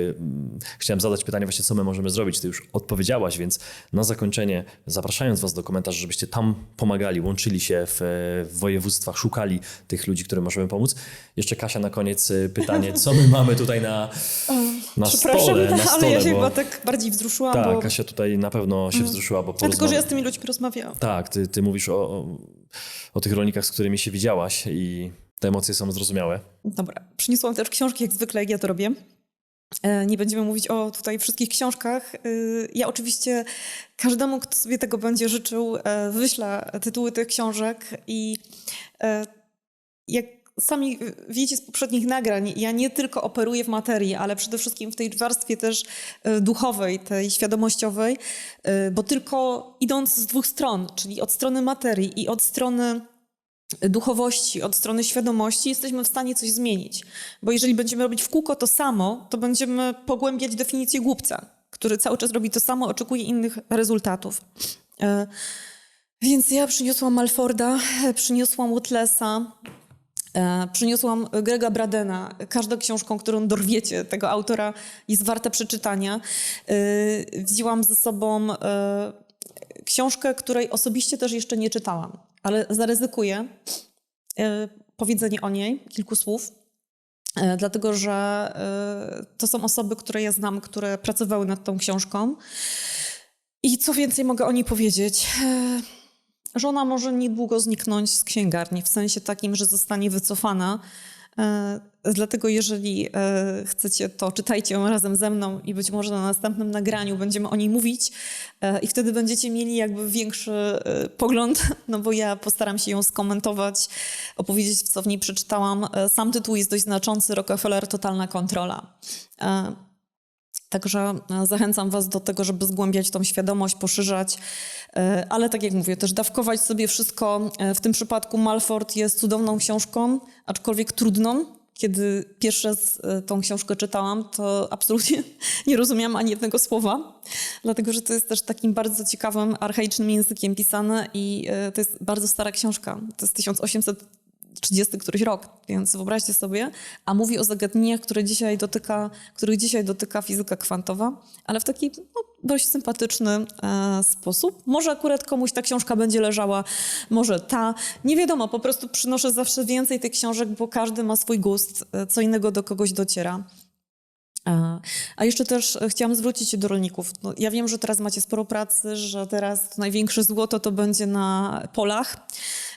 chciałem zadać pytanie właśnie, co my możemy zrobić. Ty już odpowiedziałaś, więc na zakończenie, zapraszając was do komentarzy, żebyście tam pomagali, łączyli się w województwach, szukali tych ludzi, którym możemy pomóc. Jeszcze Kasia na koniec pytanie, co my mamy tutaj na stole? Ale ja się chyba tak bardziej wzruszyłam. Tak, bo... Kasia tutaj na pewno się wzruszyła, bo Dlatego, że ja z tymi ludźmi rozmawiałam. Tak, ty mówisz o tych rolnikach, z którymi się widziałaś i te emocje są zrozumiałe. Dobra, przyniosłam też książki, jak zwykle, jak ja to robię. Nie będziemy mówić o tutaj wszystkich książkach. Ja oczywiście każdemu, kto sobie tego będzie życzył, wyślę tytuły tych książek i jak sami wiecie z poprzednich nagrań, ja nie tylko operuję w materii, ale przede wszystkim w tej warstwie też duchowej, tej świadomościowej, bo tylko idąc z dwóch stron, czyli od strony materii i od strony duchowości, od strony świadomości, jesteśmy w stanie coś zmienić. Bo jeżeli będziemy robić w kółko to samo, to będziemy pogłębiać definicję głupca, który cały czas robi to samo, oczekuje innych rezultatów. Więc ja przyniosłam Malforda, przyniosłam Watlesa, przyniosłam Grega Bradena. Każda książką, którą dorwiecie tego autora, jest warta przeczytania. Wzięłam ze sobą książkę, której osobiście też jeszcze nie czytałam, ale zaryzykuję powiedzenie o niej, kilku słów, dlatego że to są osoby, które ja znam, które pracowały nad tą książką. I co więcej mogę o niej powiedzieć? Że ona może niedługo zniknąć z księgarni, w sensie takim, że zostanie wycofana. Dlatego jeżeli chcecie, to czytajcie ją razem ze mną i być może na następnym nagraniu będziemy o niej mówić i wtedy będziecie mieli jakby większy pogląd, no bo ja postaram się ją skomentować, opowiedzieć, co w niej przeczytałam. Sam tytuł jest dość znaczący, Rockefeller, totalna kontrola. Także zachęcam was do tego, żeby zgłębiać tą świadomość, poszerzać, ale tak jak mówię, też dawkować sobie wszystko. W tym przypadku Malford jest cudowną książką, aczkolwiek trudną. Kiedy pierwszy raz tą książkę czytałam, to absolutnie nie rozumiałam ani jednego słowa, dlatego że to jest też takim bardzo ciekawym, archaicznym językiem pisane i to jest bardzo stara książka. To jest 1830 któryś rok, więc wyobraźcie sobie, a mówi o zagadnieniach, których dzisiaj dotyka fizyka kwantowa, ale w taki dość sympatyczny sposób. Może akurat komuś ta książka będzie leżała, może ta. Nie wiadomo, po prostu przynoszę zawsze więcej tych książek, bo każdy ma swój gust, co innego do kogoś dociera. A jeszcze też chciałam zwrócić się do rolników. No, ja wiem, że teraz macie sporo pracy, że teraz to największe złoto to będzie na polach,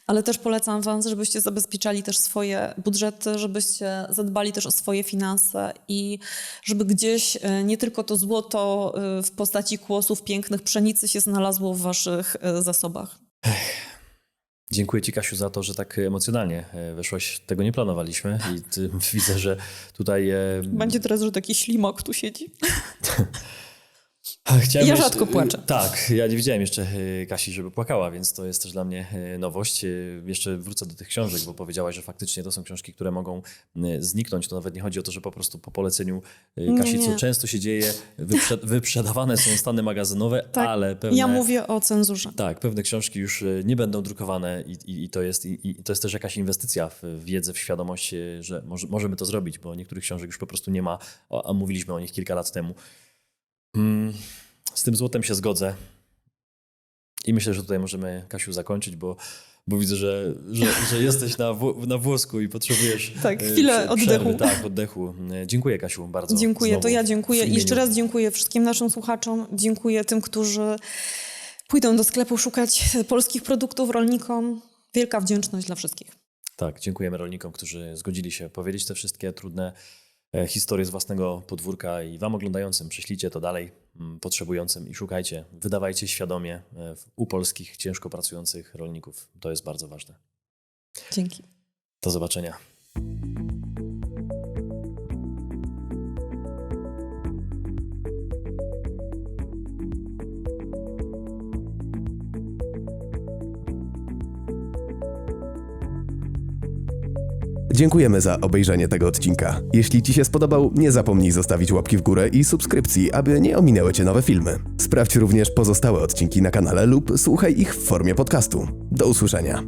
ale też polecam wam, żebyście zabezpieczali też swoje budżety, żebyście zadbali też o swoje finanse i żeby gdzieś nie tylko to złoto w postaci kłosów pięknych pszenicy się znalazło w waszych zasobach. Dziękuję Ci, Kasiu, za to, że tak emocjonalnie weszłaś. Tego nie planowaliśmy i widzę, że tutaj... Będzie teraz, że taki ślimok tu siedzi. Chciałem Ja rzadko płaczę. Tak, ja nie widziałem jeszcze Kasi, żeby płakała, więc to jest też dla mnie nowość. Jeszcze wrócę do tych książek, bo powiedziałaś, że faktycznie to są książki, które mogą zniknąć. To nawet nie chodzi o to, że po prostu po poleceniu Kasi, Nie. co często się dzieje, wyprzedawane są stany magazynowe, Tak, ale pewne... Ja mówię o cenzurze. Tak, pewne książki już nie będą drukowane i to jest też jakaś inwestycja w wiedzę, w świadomość, że możemy to zrobić, bo niektórych książek już po prostu nie ma, a mówiliśmy o nich kilka lat temu. Z tym złotem się zgodzę i myślę, że tutaj możemy, Kasiu, zakończyć, bo widzę, że jesteś na włosku i potrzebujesz Tak, chwilę przerwy. oddechu. Tak, oddechu. Dziękuję, Kasiu, bardzo. Dziękuję, znowu to ja dziękuję. w I jeszcze imieniu- raz dziękuję wszystkim naszym słuchaczom. Dziękuję tym, którzy pójdą do sklepu szukać polskich produktów, rolnikom. Wielka wdzięczność dla wszystkich. Tak, dziękujemy rolnikom, którzy zgodzili się powiedzieć te wszystkie trudne historie z własnego podwórka i wam oglądającym prześlijcie to dalej potrzebującym i szukajcie, wydawajcie świadomie u polskich ciężko pracujących rolników. To jest bardzo ważne. Dzięki. Do zobaczenia. Dziękujemy za obejrzenie tego odcinka. Jeśli Ci się spodobał, nie zapomnij zostawić łapki w górę i subskrypcji, aby nie ominęły Cię nowe filmy. Sprawdź również pozostałe odcinki na kanale lub słuchaj ich w formie podcastu. Do usłyszenia.